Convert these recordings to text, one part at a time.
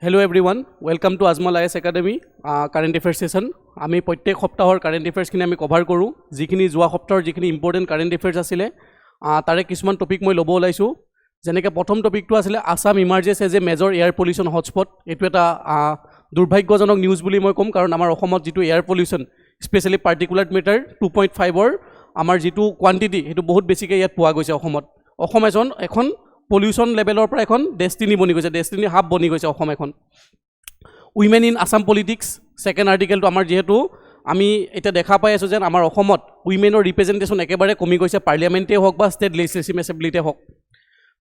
Hello everyone, welcome to Ajmal IS Academy current affairs session. আমি প্ৰত্যেক সপ্তাহৰ current এফেয়াৰ্স কিনে আমি কভাৰ কৰো যিখিনি যোৱা সপ্তাহৰ যিখিনি ইম্পৰ্টেন্ট কাৰেন্ট এফেয়াৰ্স আছিলে তাৰে কিছুমান টপিক মই ল'ব ওলাইছো যেনেকৈ প্ৰথম টপিকটো আছিলে Assam emerges as a major air pollution hotspot এটো এটা দুৰ্ভাগ্যজনক নিউজ বুলি মই কম কাৰণ আমাৰ অসমত যেটো air pollution specially particular matter 2.5 ৰ আমাৰ যেটো কোৱান্টিটি হেতু বহুত বেছিকৈ ইয়াত পোৱা গৈছে অসমত অসম এখন পলিউশন লেভেলৰ পৰা এখন ডেষ্টিনি বনি গৈছে ডেষ্টিনি হাব বনি গৈছে অসম এখন women in Assam politics second আৰ্টিকেলটো আমাৰ যেহেতু আমি এটা দেখা পাই আছো যে আমাৰ অসমত উইমেনৰ ৰিপ্ৰেজেন্টেশন একেবাৰে কমি গৈছে পাৰ্লিয়ামেন্টে হওক বা ষ্টেট লেজিসলেটিভ এছেম্বলিতে হওক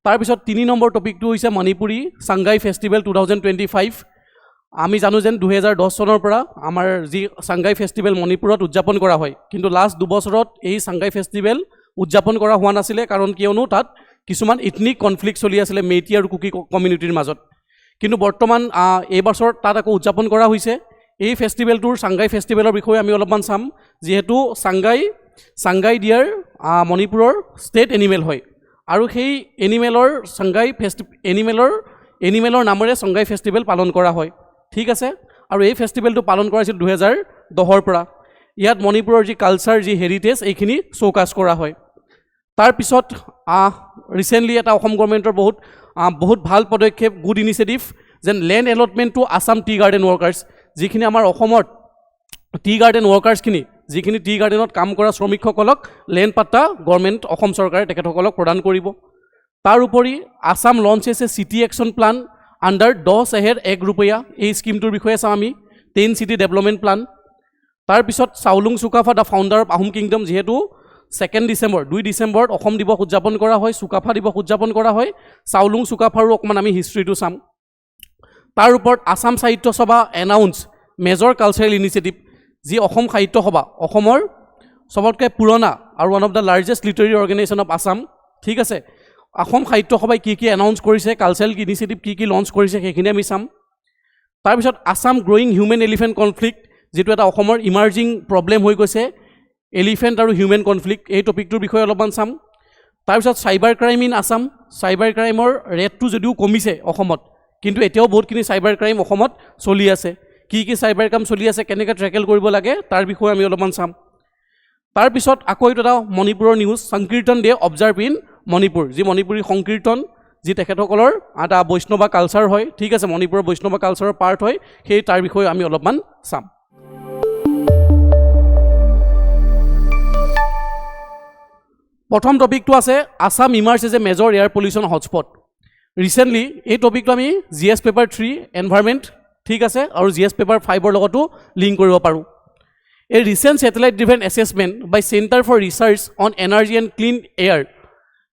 তাৰ পিছত 3 নম্বৰ টপিকটো হৈছে মণিপুৰী সাংগাই ফেষ্টিভেল 2025 আমি জানো যে 2010 চনৰ পৰা আমাৰ যি সাংগাই ফেষ্টিভেল মণিপুৰত উদযাপন কৰা হয় কিন্তু লাষ্ট 2 বছৰত এই সাংগাই ফেষ্টিভেল উদযাপন কৰা হোৱা নাছিলে কাৰণ কিয়নো তাত কিছুমান ইথনিক কনফ্লিক্ট চলি আছিল মেইটি আৰু কুকি কমিউনিটিৰ মাজত কিন্তু বৰ্তমান এই বছৰ তাত আকৌ উদযাপন কৰা হৈছে এই ফেষ্টিভেলটোৰ সাংগাই ফেষ্টিভেলৰ বিষয়ে আমি অলপমান চাম যেহেতু সাংগাই ডিয়াৰ মণিপুৰৰ ষ্টেট এনিমেল হয় আৰু সেই এনিমেলৰ সাংগাই এনিমেলৰ নামেৰে সাংগাই ফেষ্টিভেল পালন কৰা হয় ঠিক আছে আৰু এই ফেষ্টিভেলটো পালন কৰা হৈছিল 2010 ৰ পৰা ইয়াত মণিপুৰৰ যি কালচাৰ যি হেৰিটেজ এইখিনি শোকাস কৰা হয় তাৰ পিছত ৰিসেন্টলি এটা অসম গভৰ্ণমেণ্টৰ বহুত ভাল পদক্ষেপ গুড ইনিচিয়েটিভ যেন land allotment to Assam tea garden workers যিখিনি আমাৰ অসমৰ টি গাৰ্ডেন ৱৰ্কাৰ্ছখিনি যিখিনি টি গাৰ্ডেনত কাম কৰা শ্ৰমিকসকলক লেণ্ড পাট্টা গভৰ্ণমেণ্ট অসম চৰকাৰে তেখেতসকলক প্ৰদান কৰিব তাৰ উপৰি আসাম লঞ্চেছ এ চিটি একশ্যন প্লান আণ্ডাৰ 10 শহেৰ 1 रुपया এই স্কিমটোৰ বিষয়ে চাম আমি 10 চিটি ডেভেলপমেণ্ট প্লান তাৰপিছত Chaolung Sukaphaa the founder of Ahom kingdom যেহেতু 2 ডিসেম্বৰত অসম দিৱস উদযাপন কৰা হয় চুকাফা দিৱস উদযাপন কৰা হয় চাউলুং চুকাফাৰো অকমান আমি হিষ্ট্ৰীটো চাম তাৰ ওপৰত আসাম সাহিত্য সভা এনাউন্স মেজৰ কালচাৰেল ইনিচিয়েটিভ যি অসম সাহিত্য সভা অসমৰ সবতকৈ পুৰণা আৰু one of the largest literary organisation of Assam ঠিক আছে অসম সাহিত্য সভাই কি এনাউন্স কৰিছে কালচাৰেল ইনিচিয়েটিভ কি লঞ্চ কৰিছে সেইখিনি আমি চাম তাৰপিছত Assam growing human elephant conflict যেটো এটা অসমৰ ইমাৰ্জিং প্ৰব্লেম হৈ গৈছে এলিফেণ্ট আৰু হিউমেন কনফ্লিক্ট এই টপিকটোৰ বিষয়ে অলপমান চাম তাৰপিছত cyber crime in Assam cyber ক্ৰাইমৰ ৰেটটো যদিও কমিছে অসমত কিন্তু এতিয়াও বহুতখিনি চাইবাৰ ক্ৰাইম অসমত চলি আছে কি চাইবাৰ ক্ৰাইম চলি আছে কেনেকৈ ট্ৰেকেল কৰিব লাগে তাৰ বিষয়ে আমি অলপমান চাম তাৰপিছত আকৌ এটা মণিপুৰৰ news Sankirtan day observe in Manipur যি মণিপুৰী সংকীৰ্তন যি তেখেতসকলৰ এটা বৈষ্ণৱ কালচাৰ হয় ঠিক আছে মণিপুৰৰ বৈষ্ণৱ কালচাৰৰ পাৰ্ট হয় সেই তাৰ বিষয়ে আমি অলপমান চাম প্ৰথম টপিকটো আছে Assam emerge as a major air pollution hotspot recently এই টপিকটো আমি জিএছ পেপাৰ 3 এনভাইৰনমেণ্ট ঠিক আছে আৰু জিএছ পেপাৰ 5 ৰ লগতো লিংক কৰিব পাৰোঁ a recent satellite driven assessment by Centre for Research on Energy and Clean Air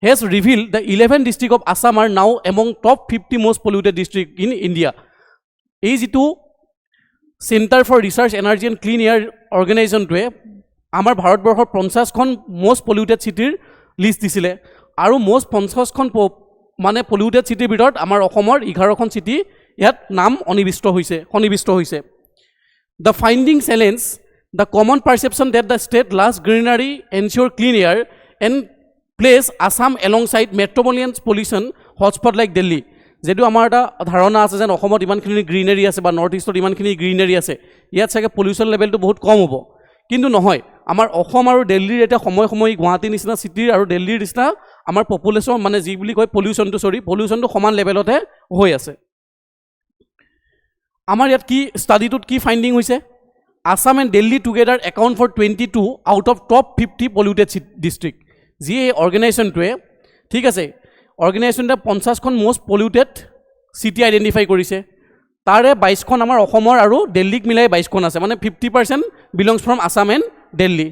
has revealed the 11 district of Assam are now among top 50 most polluted district in India এই যিটো Centre for Research Energy and Clean Air অৰ্গেনাইজেশ্যনটোৱে আমাৰ ভাৰতবৰ্ষৰ 50খন most polluted চিটিৰ list দিছিলে আৰু most 50খন মানে পলিউটেড চিটিৰ ভিতৰত আমাৰ অসমৰ 11খন চিটি ইয়াত নাম সন্নিবিষ্ট হৈছে the finding challenge the common perception that the state lush greenery ensure clean air and place Assam alongside metropolitan pollution hotspot like Delhi যদিও আমাৰ এটা ধাৰণা আছে যেন অসমত ইমানখিনি গ্ৰীনাৰী আছে বা নৰ্থ ইষ্টত ইমানখিনি গ্ৰীনাৰী আছে ইয়াত চাগে পলিউশ্যন লেভেলটো বহুত কম হ'ব কিন্তু নহয় আমাৰ অসম আৰু দিল্লীৰ এটা সময় গুৱাহাটী নিচিনা চিটিৰ আৰু দিল্লীৰ নিচিনা আমাৰ পপুলেশ্যন মানে যি বুলি কয় পলিউশ্যনটো সমান লেভেলতে হৈ আছে আমাৰ ইয়াত কি ষ্টাডিটোত কি ফাইণ্ডিং হৈছে Assam and Delhi together account for 22 out of top 50 polluted district যি এই অৰ্গেনাইজেশ্যনটোৱে ঠিক আছে অৰ্গেনাইজেশ্যনটোৱে 50খন মষ্ট পলিউটেড চিটি আইডেণ্টিফাই কৰিছে তাৰে 22খন আমাৰ অসমৰ আৰু দিল্লীক মিলাই 22খন আছে মানে 50% belongs from Assam and Delhi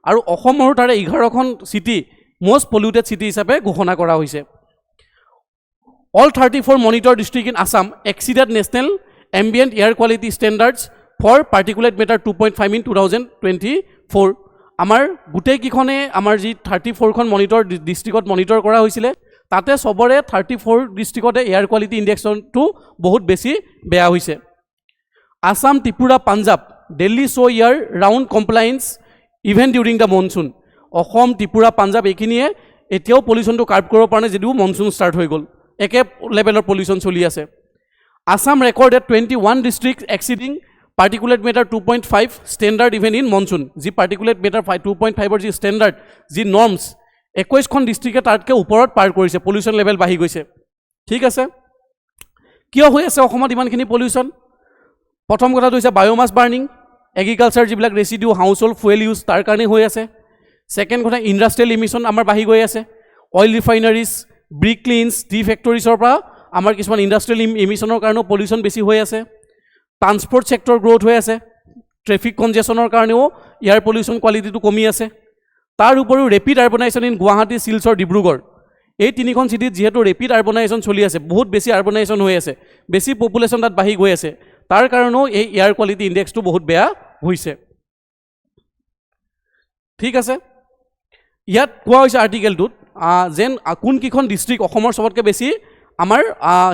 আৰু অসমৰ তাৰে 11খন চিটি মষ্ট পলিউটেড চিটি হিচাপে ঘোষণা কৰা হৈছে all 34 monitor district in Assam exceeded national ambient air quality standards for particulate matter 2.5 in 2024 আমাৰ গোটেইকেইখনে আমাৰ যি 34খন মনিটৰ ডিষ্ট্ৰিক্টত মনিটৰ কৰা হৈছিলে তাতে সবৰে 34 ডিষ্ট্ৰিক্টতে এয়াৰ কোৱালিটি ইণ্ডেক্সটো বহুত বেছি বেয়া হৈছে Assam Tripura Punjab Delhi show' year round compliance even during the monsoon Assam Tripura Punjab এইখিনিয়ে এতিয়াও পলিউশ্যনটো কাৰ্ব কৰিব পৰা নাই যদিও মনচুন ষ্টাৰ্ট হৈ গ'ল একে লেভেলৰ পলিউশ্যন চলি আছে Assam recorded 21 districts exceeding particulate matter 2.5 standard even in monsoon. যি particulate matter 2.5 যি standard, যি norms, 21খন ডিষ্ট্ৰিক্টে তাতকৈ ওপৰত পাৰ কৰিছে, পলিউশ্যন লেভেল বাঢ়ি গৈছে। ঠিক আছে, কিয় হৈ আছে অসমত ইমানখিনি পলিউশ্যন? প্ৰথম কথাটো হৈছে বায়োমাছ বাৰ্ণিং, এগ্ৰিকালচাৰ যিবিলাক residue, house hold fuel use, তাৰ কাৰণে হৈ আছে। ছেকেণ্ড কথা, ইণ্ডাষ্ট্ৰিয়েল ইমিশ্যন আমাৰ বাঢ়ি গৈ আছে। অইল ৰিফাইনাৰিজ, ব্ৰিক ক্লিনছ, টি ফেক্টৰিজৰ পৰা আমাৰ কিছুমান ইণ্ডাষ্ট্ৰিয়েল ইমিশ্যনৰ কাৰণেও পলিউশ্যন বেছি হৈ আছে। ট্ৰান্সপৰ্ট ছেক্টৰ গ্ৰ'থ হৈ আছে, ট্ৰেফিক কনজেশ্যনৰ কাৰণেও ইয়াৰ পলিউশ্যন কোৱালিটিটো কমি আছে। তাৰ উপৰিও ৰেপিড আৰ্বানাইজেশ্যন ইন গুৱাহাটী, শিলচৰ, ডিব্ৰুগড়, এই তিনিখন চিটিত যিহেতু ৰেপিড আৰ্বানাইজেশ্যন চলি আছে, বহুত বেছি আৰ্বানাইজেশ্যন হৈ আছে, বেছি পপুলেশ্যন তাত বাঢ়ি গৈ আছে, তাৰ কাৰণেও এই এয়াৰ কোৱালিটি ইণ্ডেক্সটো বহুত বেয়া হৈছে। ঠিক আছে, ইয়াত কোৱা হৈছে আৰ্টিকেলটোত যেন কোনকেইখন ডিষ্ট্ৰিক্ট অসমৰ চবতকৈ বেছি আমাৰ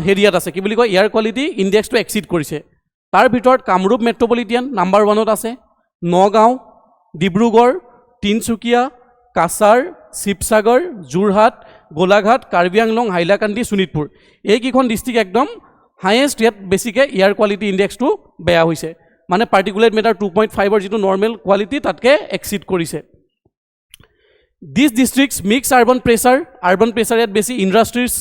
হেৰিয়াত আছে, কি বুলি কয়, এয়াৰ কোৱালিটি ইণ্ডেক্সটো এক্সিড কৰিছে। তাৰ ভিতৰত কামৰূপ মেট্ৰপলিটিয়ান নাম্বাৰ 1ত আছে, নগাঁও, ডিব্ৰুগড়, তিনিচুকীয়া, কাছাৰ, শিৱসাগৰ, যোৰহাট, গোলাঘাট, কাৰ্বি আংলং, হাইলাকান্দি, শোণিতপুৰ, এইকেইখন ডিষ্ট্ৰিক্ট একদম হায়েষ্ট, ইয়াত বেছিকৈ এয়াৰ কোৱালিটি ইণ্ডেক্সটো বেয়া হৈছে, মানে পাৰ্টিকুলেট মেটাৰ 2.5ৰ যিটো নৰ্মেল কোৱালিটি তাতকৈ এক্সিড কৰিছে। This districts mix urban pressure ইয়াত বেছি, industries,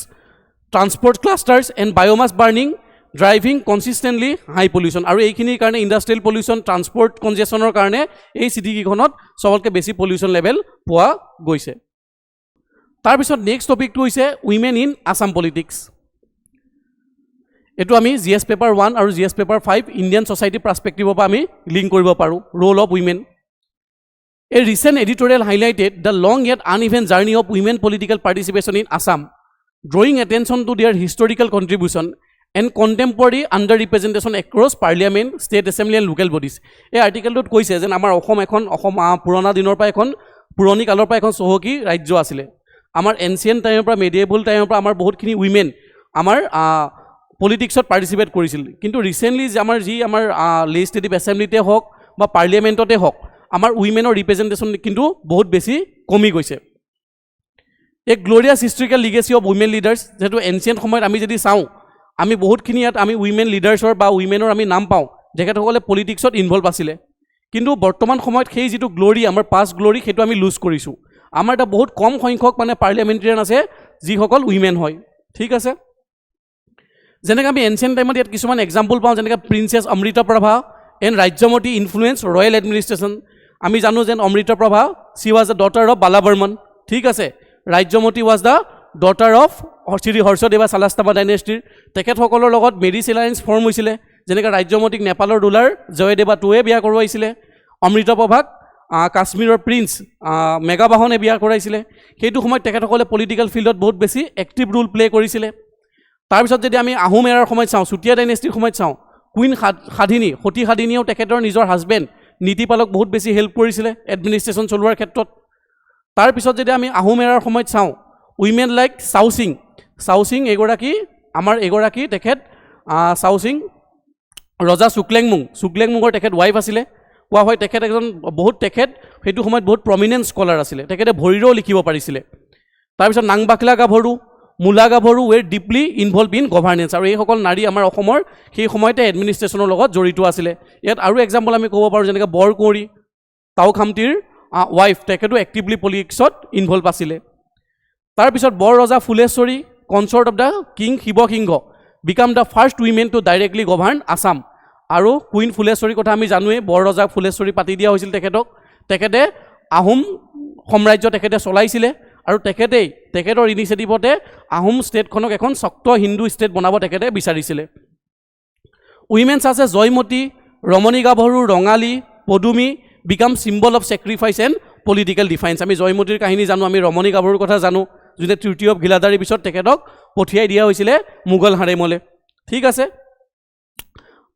transport clusters and biomass burning, driving consistently high pollution, আৰু এইখিনিৰ কাৰণে ইণ্ডাষ্ট্ৰিয়েল পলিউশ্যন, ট্ৰান্সপৰ্ট কনজেশ্যনৰ কাৰণে এই চিটিকেইখনত চবতকৈ বেছি পলিউশ্যন লেভেল পোৱা গৈছে। তাৰপিছত নেক্সট টপিকটো হৈছে উইমেন ইন আছাম পলিটিক্স। এইটো আমি GS পেপাৰ 1 আৰু GS পেপাৰ 5 ইণ্ডিয়ান ছ'চাইটি পাৰ্চপেক্টিভৰ পৰা আমি লিংক কৰিব পাৰোঁ। Roll of women. A recent editorial highlighted the long yet uneven journey of women political participation in Assam, drawing attention to their historical contribution and contemporary underrepresentation across parliament, state assembly and local bodies. এই আৰ্টিকেলটোত কৈছে যেন আমাৰ অসম পুৰণা দিনৰ পৰা পুৰণি কালৰ পৰা এখন চহকী ৰাজ্য আছিলে। আমাৰ এনচিয়েণ্ট টাইমৰ পৰা, মেডিয়েবল টাইমৰ পৰা আমাৰ বহুতখিনি উইমেন আমাৰ পলিটিক্সত পাৰ্টিচিপেট কৰিছিল, কিন্তু ৰিচেণ্টলি আমাৰ লেজিষ্লেটিভ এছেম্বলিতে হওক বা পাৰ্লিয়ামেণ্টতে হওক আমাৰ উইমেনৰ ৰিপ্ৰেজেণ্টেশ্যন কিন্তু বহুত বেছি কমি গৈছে। এক glorious historical legacy of women leaders, যিহেতু এনচিয়েণ্ট সময়ত আমি যদি চাওঁ, আমি বহুতখিনি ইয়াত আমি উইমেন লিডাৰ্ছৰ বা উইমেনৰ আমি নাম পাওঁ, তেখেতসকলে পলিটিক্সত ইনভলভ আছিলে, কিন্তু বৰ্তমান সময়ত সেই যিটো গ্ল'ৰি, আমাৰ পাষ্ট গ্ল'ৰি, সেইটো আমি লুজ কৰিছোঁ। আমাৰ এটা বহুত কম সংখ্যক মানে পাৰ্লিয়ামেণ্টেৰিয়ান আছে যিসকল উইমেন হয়। ঠিক আছে, যেনেকৈ আমি এনচিয়েণ্ট টাইমত ইয়াত কিছুমান এক্সাম্পল পাওঁ, যেনেকৈ princess Amritprabha and Rajyamati influence royal administration. আমি জানো যেন Amritprabha, she was the daughter of Bala Barman. ঠিক আছে, Rajyamati was the daughter of Shri Harshadeva Salastambha ডাইনেষ্টিৰ। তেখেতসকলৰ লগত মেৰিজ এলায়েন্স ফৰ্ম হৈছিলে, যেনেকৈ ৰাজ্যমতীক নেপালৰ ৰুলাৰ জয়দেৱা টুৱে বিয়া কৰোৱাইছিলে, অমৃতপ্ৰভাক কাশ্মীৰৰ প্ৰিন্স মেঘাবাহনে বিয়া কৰাইছিলে। সেইটো সময়ত তেখেতসকলে পলিটিকেল ফিল্ডত বহুত বেছি এক্টিভ ৰোল প্লে কৰিছিলে। তাৰপিছত যদি আমি আহোম এৰাৰ সময়ত চাওঁ, চুতীয়া ডাইনেষ্টিৰ সময়ত চাওঁ, কুইন সাধিনী, সতী সাধিনীয়েও তেখেতৰ নিজৰ হাজবেণ্ড নীতিপালক বহুত বেছি হেল্প কৰিছিলে এডমিনিষ্ট্ৰেশ্যন চলোৱাৰ ক্ষেত্ৰত। তাৰপিছত যদি আমি আহোম এৰাৰ সময়ত চাওঁ, উইমেন লাইক চাউচিং এগৰাকী তেখেত চাউচিং ৰজা শুক্লেংমুঙৰ তেখেত ৱাইফ আছিলে। কোৱা হয় তেখেত এজন সেইটো সময়ত বহুত প্ৰমিনেণ্ট স্কলাৰ আছিলে, তেখেতে ভৰিৰেও লিখিব পাৰিছিলে। তাৰপিছত নাংবাকলা গাভৰু, মূলা গাভৰু ৱেৰ ডিপলি ইনভলভ ইন গভাৰ্নেন্স, আৰু এইসকল নাৰী আমাৰ অসমৰ সেই সময়তে এডমিনিষ্ট্ৰেশ্যনৰ লগত জড়িত আছিলে। ইয়াত আৰু এক্সাম্পল আমি ক'ব পাৰোঁ, যেনেকৈ বৰকুঁৱৰী তাওখামতিৰ ৱাইফ, তেখেতো এক্টিভলি পলিটিক্সত ইনভলভ আছিলে। তাৰপিছত Bor Raja Phuleshwari, consort of the king Sivasingha, became the first women to directly govern Assam. আৰু কুইন ফুলেশ্বৰীৰ কথা আমি জানোৱেই, বৰ ৰজা ফুলেশ্বৰী পাতি দিয়া হৈছিল তেখেতে আহোম সাম্ৰাজ্য তেখেতে চলাইছিলে, আৰু তেখেতৰ ইনিচিয়েটিভতে আহোম ষ্টেটখনক এখন শক্ত হিন্দু ষ্টেট বনাব তেখেতে বিচাৰিছিলে। উইমেন আছে জয়মতী, ৰমণী গাভৰু, Rongali, Padumi, became symbol of sacrifice and political defines. আমি জয়মতীৰ কাহিনী জানো, আমি ৰমণী গাভৰুৰ কথা জানো, যোনে ট্ৰিটি অফ ঘিলাদাৰীৰ পিছত তেখেতক পঠিয়াই দিয়া হৈছিলে মোগল হাৰেমলৈ। ঠিক আছে,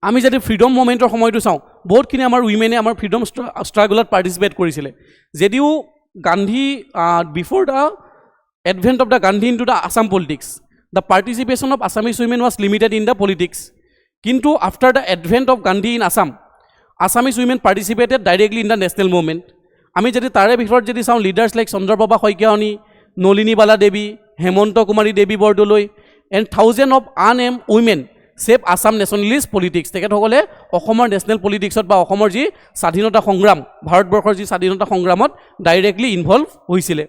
আমি যদি ফ্ৰীডম মুভমেণ্টৰ সময়টো চাওঁ, বহুতখিনি আমাৰ উইমেনে আমাৰ ফ্ৰীডম ষ্ট্ৰাগলত পাৰ্টিচিপেট কৰিছিলে। যদিও Gandhi before the advent of the Gandhi in two the Assam politics, the participation of Assamese women was limited in the politics, কিন্তু after the advent of Gandhi in Assam, Assamese women participated directly in the national movement. আমি যদি তাৰে ভিতৰত যদি চাওঁ, leaders like Chandraprabha Saikiani, Nalini Bala Devi, Hemanta Kumari Devi Bordoloi and thousand of unarmed women save Assam nationalist politics তেখেতসকলে অসমৰ national পলিটিক্সত বা অসমৰ যি স্বাধীনতা সংগ্ৰাম ভাৰতবৰ্ষৰ যি স্বাধীনতা সংগ্ৰামত ডাইৰেক্টলি ইনভলভ হৈছিলে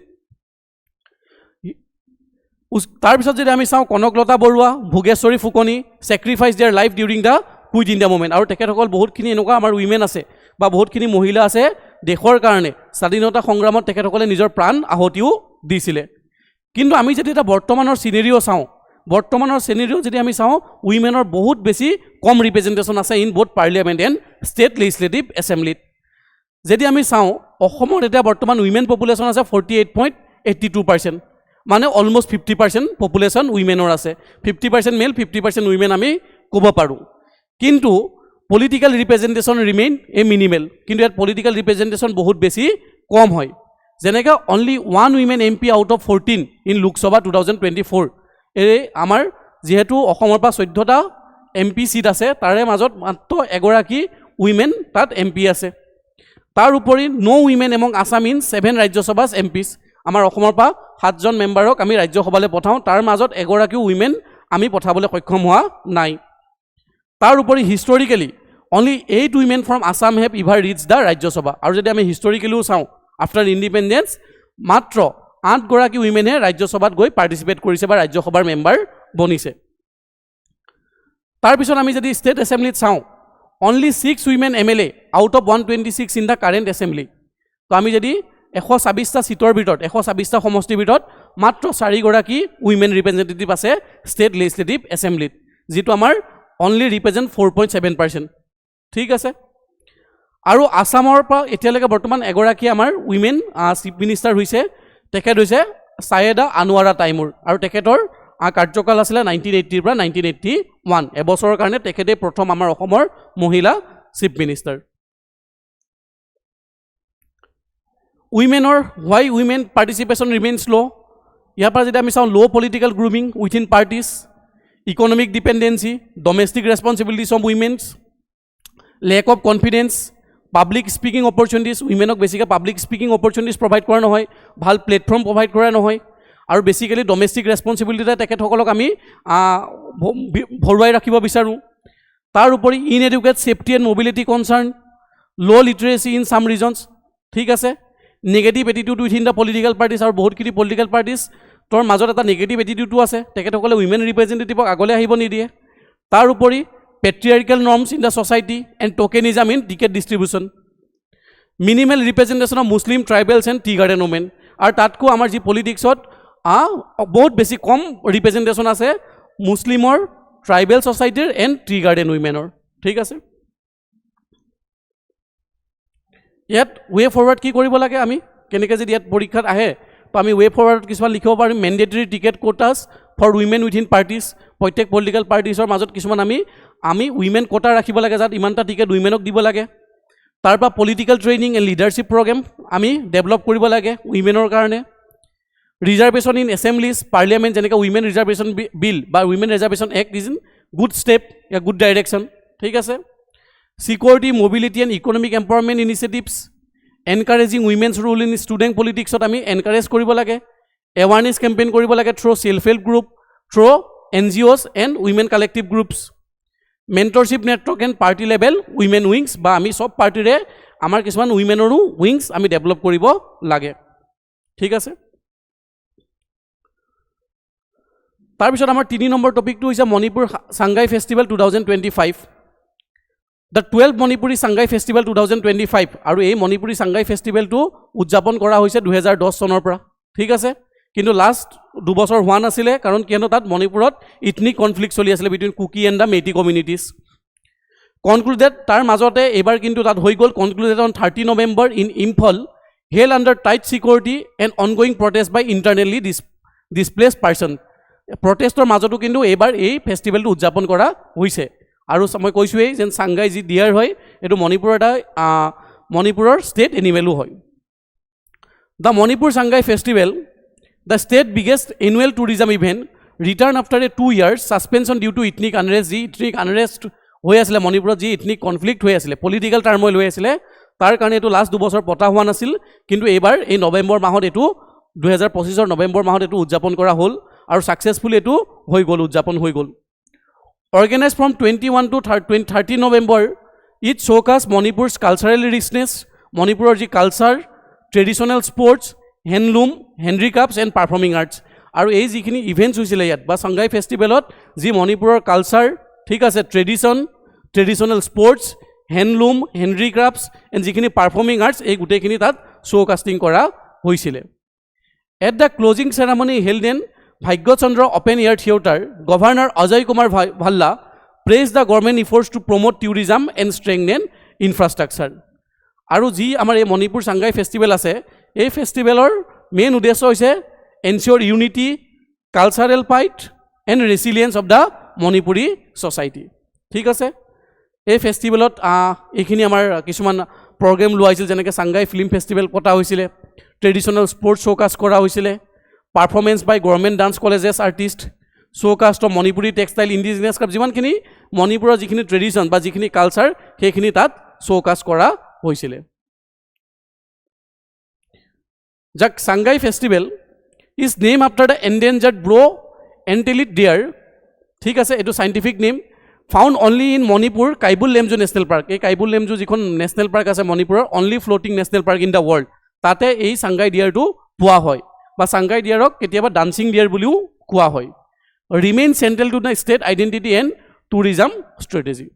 তাৰপিছত যদি আমি চাওঁ Kanaklata Barua Bhogeswari Phukanani sacrifice their life during the Quit India Movement আৰু তেখেতসকল বহুতখিনি এনেকুৱা আমাৰ উইমেন আছে বা বহুতখিনি মহিলা আছে দেশৰ কাৰণে স্বাধীনতা সংগ্ৰামত তেখেতসকলে নিজৰ প্ৰাণ আহুতিও দিছিলে কিন্তু আমি যদি এটা বৰ্তমানৰ চিনেৰিঅ' চাওঁ বৰ্তমানৰ চিনেৰিঅ' যদি আমি চাওঁ উইমেনৰ বহুত বেছি কম ৰিপ্ৰেজেণ্টেশ্যন আছে in both parliament and state legislative এছেম্বলিত যদি আমি চাওঁ অসমত এতিয়া বৰ্তমান উইমেন পপুলেশ্যন আছে 48.82% মানে অলমষ্ট 50% পপুলেশ্যন উইমেনৰ আছে 50% মেল 50% উইমেন আমি ক'ব পাৰোঁ কিন্তু পলিটিক্যাল ৰিপ্ৰেজেণ্টেশ্যন ৰিমেইন এ মিনিমেল কিন্তু ইয়াত পলিটিক্যাল ৰিপ্ৰেজেণ্টেশ্যন বহুত বেছি কম হয় যেনেকৈ only 1 women MP out of 14 in Lok Sabha 2024 এই আমাৰ যেহেতু অসমৰ পৰা 14টা MP সিট আছে তাৰে মাজত মাত্ৰ এগৰাকী উইমেন তাত MP আছে তাৰ উপৰি no women among Assam in 7 ৰাজ্যসভাছ MPs আমাৰ অসমৰ পৰা 7জন মেম্বাৰক আমি ৰাজ্যসভালৈ পঠাওঁ তাৰ মাজত এগৰাকী উইমেন আমি পঠাবলৈ সক্ষম হোৱা নাই তাৰ উপৰি historically only 8 women from Assam have ever reach the Rajya Sabha আৰু যদি আমি হিষ্টৰিকেলিও চাওঁ আফটাৰ ইণ্ডিপেণ্ডেন্স মাত্ৰ 8 গৰাকী উইমেনে ৰাজ্যসভাত গৈ পাৰ্টিচিপেট কৰিছে বা ৰাজ্যসভাৰ মেম্বাৰ বনিছে তাৰপিছত আমি যদি ষ্টেট এছেম্বলিত চাওঁ only 6 women MLA out of 126 in the current assembly তো আমি যদি 126টা সিটৰ ভিতৰত 126টা সমষ্টিৰ ভিতৰত মাত্ৰ 4 গৰাকী উইমেন ৰিপ্ৰেজেণ্টেটিভ আছে ষ্টেট লেজিছলেটিভ এছেম্বলিত যিটো আমাৰ অনলি ৰিপ্ৰেজেণ্ট 4.7% ঠিক আছে আৰু আসামৰ পৰা এতিয়ালৈকে বৰ্তমান এগৰাকী আমাৰ উইমেন চিফ মিনিষ্টাৰ হৈছে তেখেত হৈছে ছায়েদা আনোৱাৰা তাইমুৰ আৰু তেখেতৰ কাৰ্যকাল আছিলে 1980 পৰা 1981 এবছৰৰ কাৰণে তেখেতে প্ৰথম আমাৰ অসমৰ মহিলা চিফ মিনিষ্টাৰ উইমেনৰ why women participation remains low' ইয়াৰ পৰা যদি আমি চাওঁ low' political grooming within parties economic dependency domestic responsibilities of women's lack of confidence public speaking opportunities উইমেনক বেছিকৈ পাব্লিক স্পিকিং অপৰচুনিটিছ প্ৰভাইড কৰা নহয় ভাল প্লেটফৰ্ম প্ৰভাইড কৰা নহয় আৰু বেছিকেলি ডমেষ্টিক ৰেছপনচিবিলিটিতে তেখেতসকলক আমি ভৰুৱাই ৰাখিব বিচাৰোঁ তাৰ উপৰি in educate safety and mobility concerned ল' লিটাৰেচি ইন ছাম ৰিজনছ ঠিক আছে negative attitude within the political parties আৰু বহুতখিনি পলিটিকেল পাৰ্টিছ তোৰ মাজত এটা নেগেটিভ এটিটিউডো আছে তেখেতসকলে উইমেন ৰিপ্ৰেজেণ্টেটিভক আগলৈ আহিব নিদিয়ে তাৰ উপৰি patriarchal norms in the society and tokenism in ticket distribution minimal representation of Muslim tribals and tea garden women আৰু তাতকৈ আমাৰ যি পলিটিক্সত বহুত বেছি কম ৰিপ্ৰেজেণ্টেশ্যন আছে মুছলিমৰ ট্ৰাইবেল ছ'চাইটিৰ এণ্ড টি গাৰ্ডেন উইমেনৰ ঠিক আছে ইয়াত ৱে ফৰৱাৰ্ড কি কৰিব লাগে আমি কেনেকৈ যদি ইয়াত পৰীক্ষাত আহে তো আমি ৱে ফৰৱাৰ্ডত কিছুমান লিখিব পাৰিম mandatory ticket quotas for women within parties প্ৰত্যেক পলিটিকেল পাৰ্টিছৰ মাজত কিছুমান আমি উইমেন কোটা ৰাখিব লাগে যাত ইমানটা টিকেট উইমেনক দিব লাগে তাৰপৰা political training and leadership program আমি ডেভেলপ কৰিব লাগে উইমেনৰ কাৰণে ৰিজাৰ্ভেশ্যন ইন এছেম্বলিজ পাৰ্লিয়ামেণ্ট যেনেকৈ উইমেন ৰিজাৰ্ভেশ্যন বিল বা women reservation act is in good step yeah good direction ঠিক আছে security mobility and economic empowerment initiatives encouraging women's role in student পলিটিক্সত আমি এনকাৰেজ কৰিব লাগে এৱাৰনেছ কেম্পেইন কৰিব লাগে through self help group through NGOs and women collective groups mentorship network and party level women wings বা আমি চব পাৰ্টিৰে আমাৰ কিছুমান উইমেনৰো উইংছ আমি ডেভেলপ কৰিব লাগে ঠিক আছে তাৰপিছত আমাৰ 3 নম্বৰ টপিকটো হৈছে Manipur Sangai festival 2025 the 12 Manipuri Sangai festival 2025 আৰু এই মণিপুৰী সাংগাই ফেষ্টিভেলটো উদযাপন কৰা হৈছে 2010 চনৰ পৰা ঠিক আছে কিন্তু লাষ্ট 2 বছৰ হোৱা নাছিলে কাৰণ কিয়নো তাত মণিপুৰত ইথনিক কনফ্লিক্ট চলি আছিলে between Kuki and the Meitei communities concluded তাৰ মাজতে এইবাৰ কিন্তু তাত হৈ গ'ল concluded on 30 November in Imphal held under tight security and ongoing protest by internally displaced person প্ৰটেষ্টৰ মাজতো কিন্তু এইবাৰ এই ফেষ্টিভেলটো উদযাপন কৰা হৈছে আৰু মই কৈছোঁৱেই যেন সাংগাই যি ডিয়াৰ হয় এইটো মণিপুৰৰ এটা মণিপুৰৰ ষ্টেট এনিমেলো হয় the Manipur Sangai festival the state biggest annual tourism event return after a 2 years suspension due to ethnic unrest যি ইথনিক আনৰেষ্ট হৈ আছিলে মণিপুৰত যি ইথনিক কনফ্লিক্ট হৈ আছিলে পলিটিকেল টাৰ্মইল হৈ আছিলে তাৰ কাৰণে এইটো লাষ্ট 2 বছৰ পতা হোৱা নাছিল কিন্তু এইবাৰ এই নৱেম্বৰ মাহত এইটো 2025 নৱেম্বৰ মাহত এইটো উদযাপন কৰা হ'ল আৰু ছাকচেছফুলি এইটো হৈ গ'ল উদযাপন হৈ গ'ল Organized from 21 to 30 November, it showcased Manipur's cultural richness, Manipur's culture, traditional sports, handloom, handicrafts and performing arts. আৰু এই যিখিনি ইভেন্টছ হৈছিলে ইয়াত বা সংগাই ফেষ্টিভেলত যি মণিপুৰৰ কালচাৰ ঠিক আছে traditional sports handloom handicrafts and যিখিনি পাৰফৰ্মিং আৰ্টছ এই গোটেইখিনি তাত শ্ব' কাষ্টিং কৰা হৈছিলে at the closing ceremony held in Bhagyachandra open air theatre governor Ajay Kumar Bhalla praise the government efforts to promote tourism and strengthen infrastructure আৰু যি আমাৰ এই মণিপুৰ চাংগাই ফেষ্টিভেল আছে এই ফেষ্টিভেলৰ মেইন উদ্দেশ্য হৈছে ensure unity, cultural pride and resilience of the Manipuri society. ঠিক আছে এই ফেষ্টিভেলত এইখিনি আমাৰ কিছুমান প্ৰগ্ৰেম লোৱাইছিল যেনেকৈ চাংগাই ফিল্ম ফেষ্টিভেল পতা হৈছিলে ট্ৰেডিশ্যনেল স্পৰ্টছ শ্ব'কাষ্ট কৰা হৈছিলে performance by government dance colleges artist showcase of Manipuri textile indigenous craft যিমানখিনি মণিপুৰৰ যিখিনি ট্ৰেডিশ্যন বা যিখিনি কালচাৰ সেইখিনি তাত শ্ব'কাষ্ট কৰা হৈছিলে যাক Sangai festival is named after the endangered blue antelope deer ঠিক আছে এটো scientific name found only in Manipur Keibul Lamjao national park এই কাইবুল লেমজু যিখন নেশ্যনেল পাৰ্ক আছে মণিপুৰৰ only floating national park in the world তাতে এই চাংগাই ডিয়াৰটো পোৱা হয় বা চাংগাই ডিয়াৰক কেতিয়াবা ডান্সিং ডিয়াৰ বুলিও কোৱা হয় remain central to the state identity and tourism strategy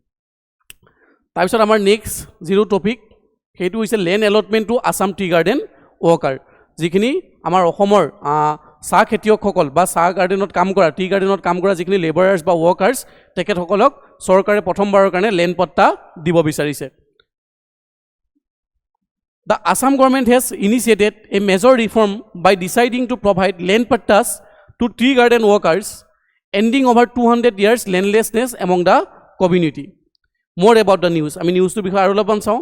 তাৰপিছত আমাৰ নেক্সট যিটো টপিক সেইটো হৈছে land allotment to Assam tea garden worker যিখিনি আমাৰ অসমৰ চাহ খেতিয়কসকল বা চাহ গাৰ্ডেনত কাম কৰা টি গাৰ্ডেনত কাম কৰা যিখিনি লেবাৰাৰ্ছ বা ৱৰ্কাৰ্ছ তেখেতসকলক চৰকাৰে প্ৰথমবাৰৰ কাৰণে লেণ্ড পট্টা দিব বিচাৰিছে the Assam government has initiated a major reform by deciding to provide land pattas to tea garden workers ending over 200 years landlessness among the community more about the news আমি নিউজটোৰ বিষয়ে আৰু অলপমান চাওঁ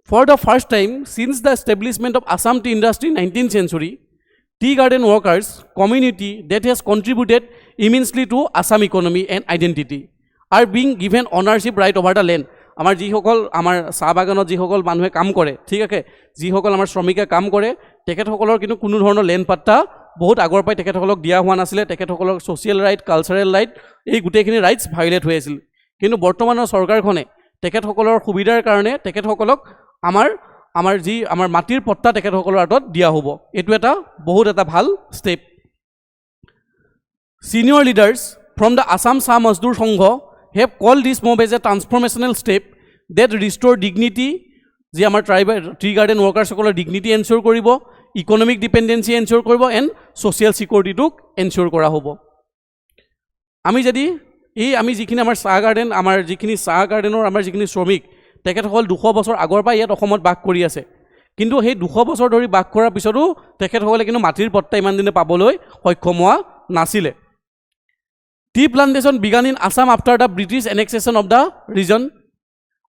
For the first time since the establishment of Assam tea industry in 19th century, tea garden workers community that has contributed immensely to Assam economy and identity are being given ownership right over the land. Amar jihokol amar চাহ বাগানত যিসকল মানুহে কাম কৰে ঠিক আছে যিসকল আমাৰ শ্ৰমিকে কাম কৰে তেখেতসকলৰ কিন্তু কোনো ধৰণৰ লেণ্ড পাট্টা বহুত আগৰ পৰাই তেখেতসকলক দিয়া হোৱা নাছিলে তেখেতসকলৰ ছ'চিয়েল ৰাইট কালচাৰেল ৰাইট এই গোটেইখিনি ৰাইটছ ভায়োলেট হৈ আছিল কিন্তু বৰ্তমানৰ চৰকাৰখনে তেখেতসকলৰ সুবিধাৰ কাৰণে তেখেতসকলক আমাৰ মাটিৰ পট্টা তেখেতসকলৰ হাতত দিয়া হ'ব এটো এটা বহুত এটা ভাল step senior leaders from the Assam Chah Mazdoor Sangha have call this move as a transformational step that restore dignity যি আমাৰ ট্ৰাইবেল টি গাৰ্ডেন ৱৰ্কাৰ্ছসকলৰ ডিগনিটি এনশ্যোৰ কৰিব ইকনমিক ডিপেণ্ডেঞ্চি এনশ্যোৰ কৰিব এণ্ড ছ'চিয়েল ছিকিউৰিটিটোক এনশ্যোৰ কৰা হ'ব আমি যিখিনি আমাৰ চাহ গাৰ্ডেন আমাৰ যিখিনি চাহ গাৰ্ডেনৰ আমাৰ যিখিনি শ্ৰমিক তেখেতসকল 200 বছৰ আগৰ পৰা ইয়াত অসমত বাস কৰি আছে কিন্তু সেই 200 বছৰ ধৰি বাস কৰাৰ পিছতো তেখেতসকলে কিন্তু মাটিৰ পট্টা ইমান দিনে পাবলৈ সক্ষম হোৱা নাছিলে tea plantation began in Assam after the British annexation of the region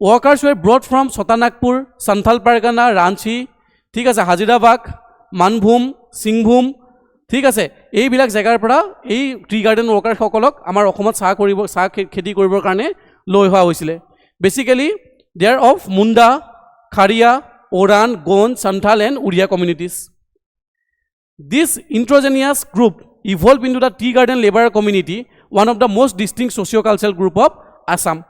workers were brought from Chotanagpur Santhal Pargana Ranchi ঠিক আছে হাজিৰাবাগ মানভূম সিংভূম ঠিক আছে এইবিলাক জেগাৰ পৰা এই টি গাৰ্ডেন ৱৰ্কাৰসকলক আমাৰ অসমত চাহ খেতি কৰিবৰ কাৰণে লৈ হোৱা হৈছিলে basically they are of Munda, Kharia, Oran, Gon, Santhal and Uriya communities. This heterogeneous group evolved into the tea garden labor community, one of the most distinct socio-cultural group of Assam.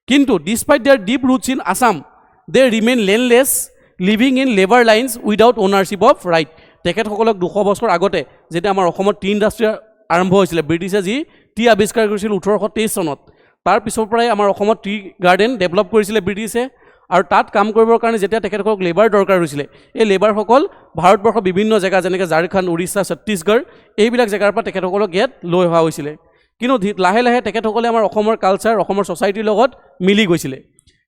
Kintu, despite their deep roots in Assam, they remain landless, living in labor lines without ownership of right. তেখেতসকলক 200 বছৰ আগতে যেতিয়া আমাৰ অসমত T industry আৰম্ভ হৈছিলে ব্ৰিটিছে যি টি আৱিষ্কাৰ কৰিছিল 1823 চনত তাৰ পিছৰ পৰাই আমাৰ অসমত টি গাৰ্ডেন ডেভেলপ কৰিছিলে ব্ৰিটিছে আৰু তাত কাম কৰিবৰ কাৰণে যেতিয়া তেখেতসকলক লেবাৰ দৰকাৰ হৈছিলে এই লেবাৰসকল ভাৰতবৰ্ষৰ বিভিন্ন জেগা যেনেকৈ ঝাৰখণ্ড উৰিষ্যা ছত্তীশগড় এইবিলাক জেগাৰ পৰা তেখেতসকলক ইয়াত লৈ অহা হৈছিলে কিন্তু লাহে লাহে তেখেতসকলে আমাৰ অসমৰ কালচাৰ অসমৰ ছ'চাইটিৰ লগত মিলি গৈছিলে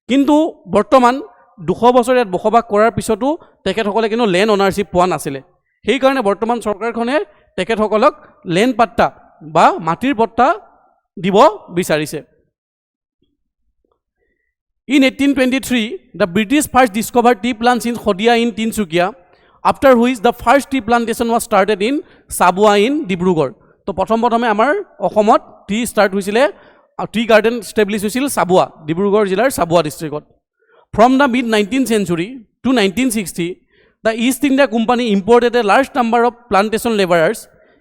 কিন্তু বৰ্তমান 200 বছৰ ইয়াত বসবাস কৰাৰ পিছতো তেখেতসকলে কিন্তু লেণ্ড অনাৰশ্বিপ পোৱা নাছিলে সেইকাৰণে বৰ্তমান চৰকাৰখনে তেখেতসকলক লেণ্ড পাট্টা বা মাটিৰ পট্টা দিব বিচাৰিছে In 1823, the British first discovered tea plants in Khodia in Tinsukia, after which the first tea plantation was started in Sabua in Dibrugarh. So, প্ৰথমে আমাৰ অসমত টি ষ্টাৰ্ট হৈছিলে টি গাৰ্ডেন ষ্টেবলিছ হৈছিল চাবুৱা ডিব্ৰুগড় জিলাৰ চাবুৱা ডিষ্ট্ৰিক্টত from the mid 19th century to 1960 the East India Company imported a large number of plantation laborers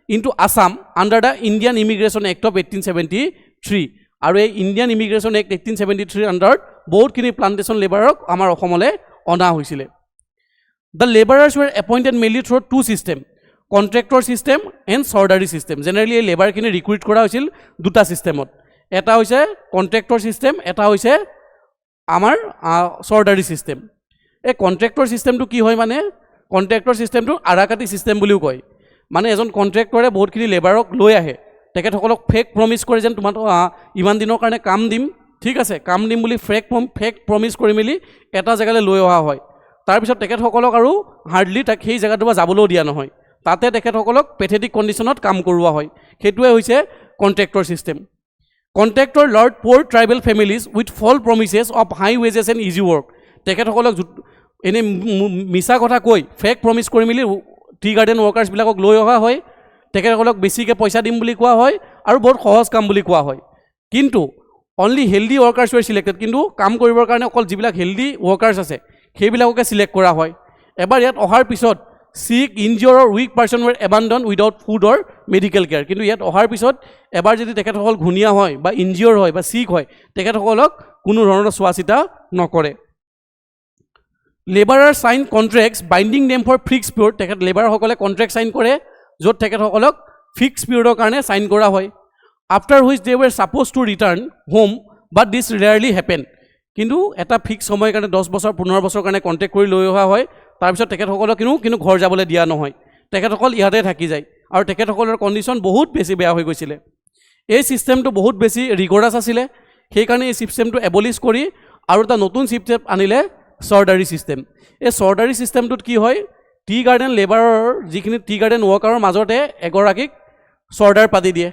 into Assam under the Indian Immigration Act of 1873 আৰু এই Indian immigration act 1873 আণ্ডাৰত বহুতখিনি plantation লেবাৰক আমাৰ অসমলৈ অনা হৈছিলে the labourers were appointed mainly through two system contractor system and sardari system generally এই লেবাৰখিনি ৰিক্ৰুইট কৰা হৈছিল দুটা ছিষ্টেমত এটা হৈছে কণ্ট্ৰেক্টৰ ছিষ্টেম এটা হৈছে আমাৰ চৰ্ডাৰী ছিষ্টেম এই কণ্ট্ৰেক্টৰ ছিষ্টেমটো কি হয় মানে কণ্ট্ৰেক্টৰ ছিষ্টেমটো আৰাকাটি ছিষ্টেম বুলিও কয় মানে এজন কণ্ট্ৰেক্টৰে বহুতখিনি লেবাৰক লৈ আহে তেখেতসকলক ফেক প্ৰমিছ কৰে যেন তোমাক ইমান দিনৰ কাৰণে কাম দিম ঠিক আছে কাম দিম বুলি ফেক প্ৰমিছ কৰি মেলি এটা জেগালৈ লৈ অহা হয় তাৰপিছত তেখেতসকলক আৰু হাৰ্ডলি তাক সেই জেগাটোৰ পৰা যাবলৈও দিয়া নহয় তাতে তেখেতসকলক পেথেটিক কণ্ডিশ্যনত কাম কৰোৱা হয় সেইটোৱে হৈছে contractor system contractor lured poor tribal families with false promises of high wages and easy work তেখেতসকলক এনেই মিছা কথা কৈ ফেক প্ৰমিছ কৰি মেলি টি গাৰ্ডেন ৱৰ্কাৰ্ছবিলাকক লৈ অহা হয় তেখেতসকলক বেছিকৈ পইচা দিম বুলি কোৱা হয় আৰু বহুত সহজ কাম বুলি কোৱা হয় কিন্তু অনলি হেল্ডি ৱৰ্কাৰ্ছ ৱেৰ চিলেক্টেড কিন্তু কাম কৰিবৰ কাৰণে অকল যিবিলাক হেল্ডি ৱৰ্কাৰ্ছ আছে সেইবিলাককে চিলেক্ট কৰা হয় এবাৰ ইয়াত অহাৰ পিছত sick, injured or weak person were abandoned without food or medical care. কিন্তু ইয়াত অহাৰ পিছত এবাৰ যদি তেখেতসকল ঘুনিয়া হয় বা ইনজিয়ৰ হয় বা সিক হয় তেখেতসকলক কোনো ধৰণৰ চোৱাচিতা নকৰে labourer sign contracts binding them for fix period তেখেত লেবাৰসকলে কন্ট্ৰেক্ট সাইন কৰে য'ত তেখেতসকলক ফিক্স পিৰিয়ডৰ কাৰণে সাইন কৰা হয় after which they were suppose to return home but this rarely happen কিন্তু এটা ফিক্স সময়ৰ কাৰণে 10 বছৰ 15 বছৰ কাৰণে কন্ট্ৰেক্ট কৰি লৈ অহা হয় তাৰপিছত তেখেতসকলক কিন্তু ঘৰ যাবলৈ দিয়া নহয় তেখেতসকল ইয়াতে থাকি যায় আৰু তেখেতসকলৰ কণ্ডিশ্যন বহুত বেছি বেয়া হৈ গৈছিলে এই সিস্টেমটো বহুত বেছি ৰিগৰাছ আছিলে সেইকাৰণে এই সিস্টেমটো এবলিছ কৰি আৰু এটা নতুন সিস্টেম আনিলে চৰ্ডাৰী সিস্টেম এই চৰ্ডাৰী সিস্টেমটোত কি হয় টি গাৰ্ডেন লেবাৰৰ যিখিনি টি গাৰ্ডেন ৱৰ্কাৰৰ মাজতে এগৰাকীক চৰ্ডাৰ পাতি দিয়ে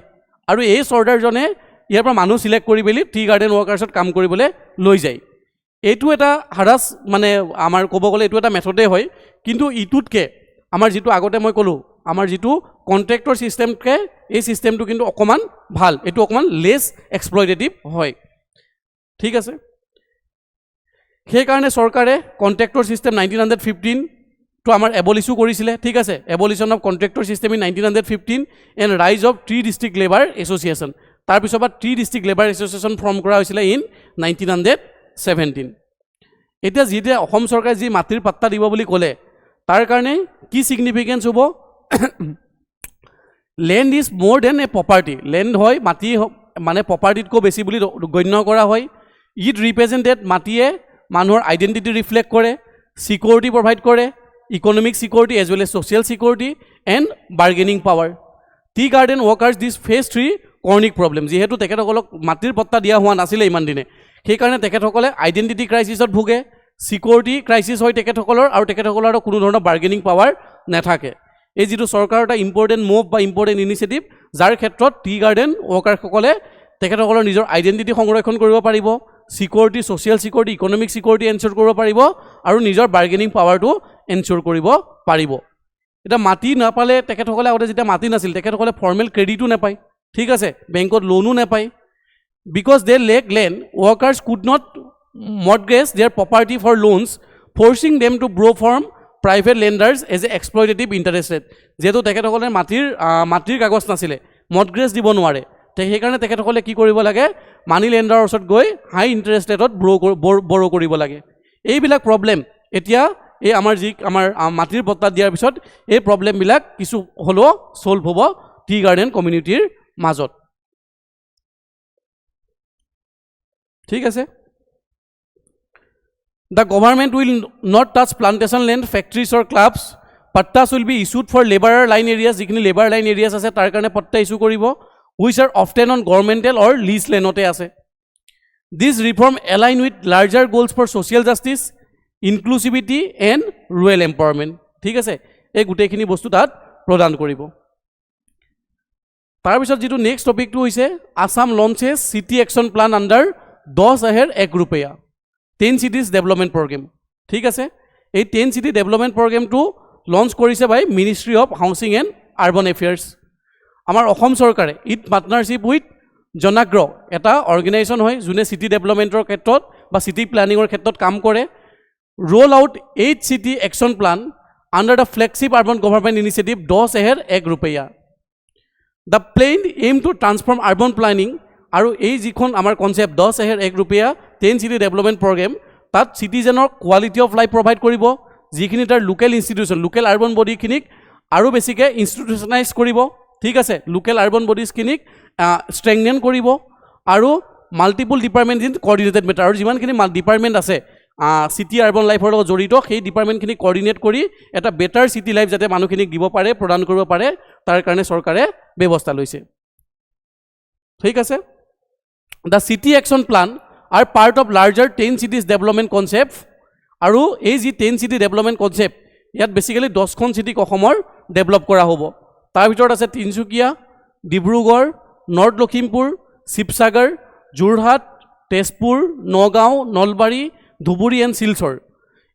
আৰু এই চৰ্ডাৰজনে ইয়াৰ পৰা মানুহ সিলেক্ট কৰি মেলি টি গাৰ্ডেন ৱৰ্কাৰ্ছত কাম কৰিবলৈ লৈ যায় এইটো এটা হাৰাছ মানে আমাৰ ক'ব গ'লে এইটো এটা মেথডে হয় কিন্তু ইটোতকে আমাৰ যিটো আগতে মই ক'লোঁ আমাৰ যিটো কণ্ট্ৰেক্টৰ সিস্টেমকে এই সিস্টেমটো কিন্তু অকণমান ভাল এইটো অকণমান লেছ এক্সপ্লইটেটিভ হয় ঠিক আছে সেইকাৰণে চৰকাৰে কণ্ট্ৰেক্টৰ সিস্টেম 1915 তো আমাৰ এবলিছো কৰিছিলে ঠিক আছে abolition of contractor system in 1915 and rise of tea district labour association তাৰপিছত বা tea district labour association form কৰা হৈছিলে ইন 1917 এতিয়া যেতিয়া অসম চৰকাৰে যি মাটিৰ পাত্তা দিব বুলি ক'লে তাৰ কাৰণে কি ছিগনিফিকেঞ্চ হ'ব land is more than a property land হয় মাটি মানে প্ৰপাৰ্টিতকৈ বেছি বুলি গণ্য কৰা হয় ইট ৰিপ্ৰেজেণ্টেড মাটিয়ে মানুহৰ আইডেণ্টিটি ৰিফ্লেক্ট কৰে ছিকিউৰিটি প্ৰভাইড কৰে economic security as well as social security and bargaining power tea garden workers this face 3 chronic problem যিহেতু তেখেতসকলক মাটিৰ পট্টা দিয়া হোৱা নাছিলে ইমান দিনে সেইকাৰণে তেখেতসকলে আইডেণ্টিটি ক্ৰাইচিছত ভোগে ছিকিউৰিটি ক্ৰাইচিছ হয় তেখেতসকলৰ আৰু তেখেতসকলৰ কোনো ধৰণৰ বাৰ্গেনিং পাৱাৰ নাথাকে এই যিটো চৰকাৰৰ এটা ইম্পৰ্টেণ্ট মুভ বা ইম্পৰ্টেণ্ট ইনিচিয়েটিভ যাৰ ক্ষেত্ৰত টি গাৰ্ডেন ৱৰ্কাৰসকলে তেখেতসকলৰ নিজৰ আইডেণ্টিটি সংৰক্ষণ কৰিব পাৰিব security social security economic security ensure কৰিব পাৰিব আৰু নিজৰ বাৰ্গেনিং পাৱাৰটো এনশ্যোৰ কৰিব পাৰিব এতিয়া মাটি নাপালে তেখেতসকলে আগতে যেতিয়া মাটি নাছিল তেখেতসকলে ফৰ্মেল ক্ৰেডিটো নাপায় ঠিক আছে বেংকত লোনো নাপায় because they lack land workers could not mortgage their property for loans forcing them to borrow from private lenders as a exploitative interest rate যিহেতু তেখেতসকলে মাটিৰ কাগজ নাছিলে মৰ্টগেজ দিব নোৱাৰে সেইকাৰণে তেখেতসকলে কি কৰিব লাগে মানি লেণ্ডাৰৰ ওচৰত গৈ হাই ইণ্টাৰেষ্ট ৰেটত বৰ কৰিব লাগে এইবিলাক প্ৰব্লেম এতিয়া এই আমাৰ মাটিৰ পট্টা দিয়াৰ পিছত এই প্ৰব্লেমবিলাক কিছু হ'লেও ছল্ভ হ'ব টি গাৰ্ডেন কমিউনিটিৰ মাজত ঠিক আছে The government will not touch plantation land, factories or clubs. Pattas will be issued for laborer line areas. যিখিনি labor line areas আছে তাৰ কাৰণে পট্টা ইস্যু কৰিব which are often on governmental or lease landতে আছে This reform align with larger goals for social justice, inclusivity and rural empowerment. ঠিক আছে এই গোটেইখিনি বস্তু তাত প্ৰদান কৰিব তাৰপিছত যিটো নেক্সট টপিকটো হৈছে Assam লঞ্চেছ city action plan under 10 Shaher 1 रुपया 10 cities development program ঠিক আছে এই 10 city development programটো লঞ্চ কৰিছে by ministry of housing and urban affairs আমাৰ অসম চৰকাৰে ইট পাৰ্টনাৰশ্বিপ উইথ জনাগ্ৰ এটা অৰ্গেনাইজেশ্যন হয় যোনে চিটি ডেভেলপমেণ্টৰ ক্ষেত্ৰত বা চিটি প্লেনিঙৰ ক্ষেত্ৰত কাম কৰে roll out 8 city action plan under the flagship urban government initiative 10 Shaher 1 रुपया The plan aim to transform urban planning আৰু এই যিখন আমাৰ কনসেপ্ট 10 শহৰ 1 रुपया 10 সিটি ডেভেলপমেন্ট প্ৰগ্ৰাম তাত সিটিজেনৰ কোৱালিটি অফ লাইফ প্ৰভাইড কৰিব যিখিনি তাৰ লোকেল ইনষ্টিটিউচন লোকেল আৰবান বডিখিনিক আৰু বেছিকৈ ইনষ্টিটিউচনাইজ কৰিব ঠিক আছে লোকেল আৰবান বডিজখিনিক ষ্ট্ৰেংথেন কৰিব আৰু মাল্টিপল ডিপাৰ্টমেণ্ট ইন কোঅৰ্ডিনেটেড মেটাৰ আৰু যিমানখিনি ডিপাৰ্টমেণ্ট আছে সিটি আৰবান লাইফৰ লগত জড়িত সেই ডিপাৰ্টমেণ্টখিনি কোঅৰ্ডিনেট কৰি এটা বেটাৰ সিটি লাইফ যাতে মানুহখিনিক দিব পাৰে প্ৰদান কৰিব পাৰে তাৰ কাৰণে চৰকাৰে ব্যৱস্থা লৈছে ঠিক আছে The city action plan are part of larger 10 cities development concept আৰু এই যি 10 city development concept ইয়াত বেসিক্যালি 10খন সিটিক অসমৰ ডেভেলপ কৰা হ'ব তাৰ ভিতৰত আছে তিনচুকীয়া ডিব্ৰুগড় নৰ্থ লখিমপুৰ শিৱসাগৰ যোৰহাট তেজপুৰ নগাঁও নলবাৰী ধুবুৰী এণ্ড শিলচৰ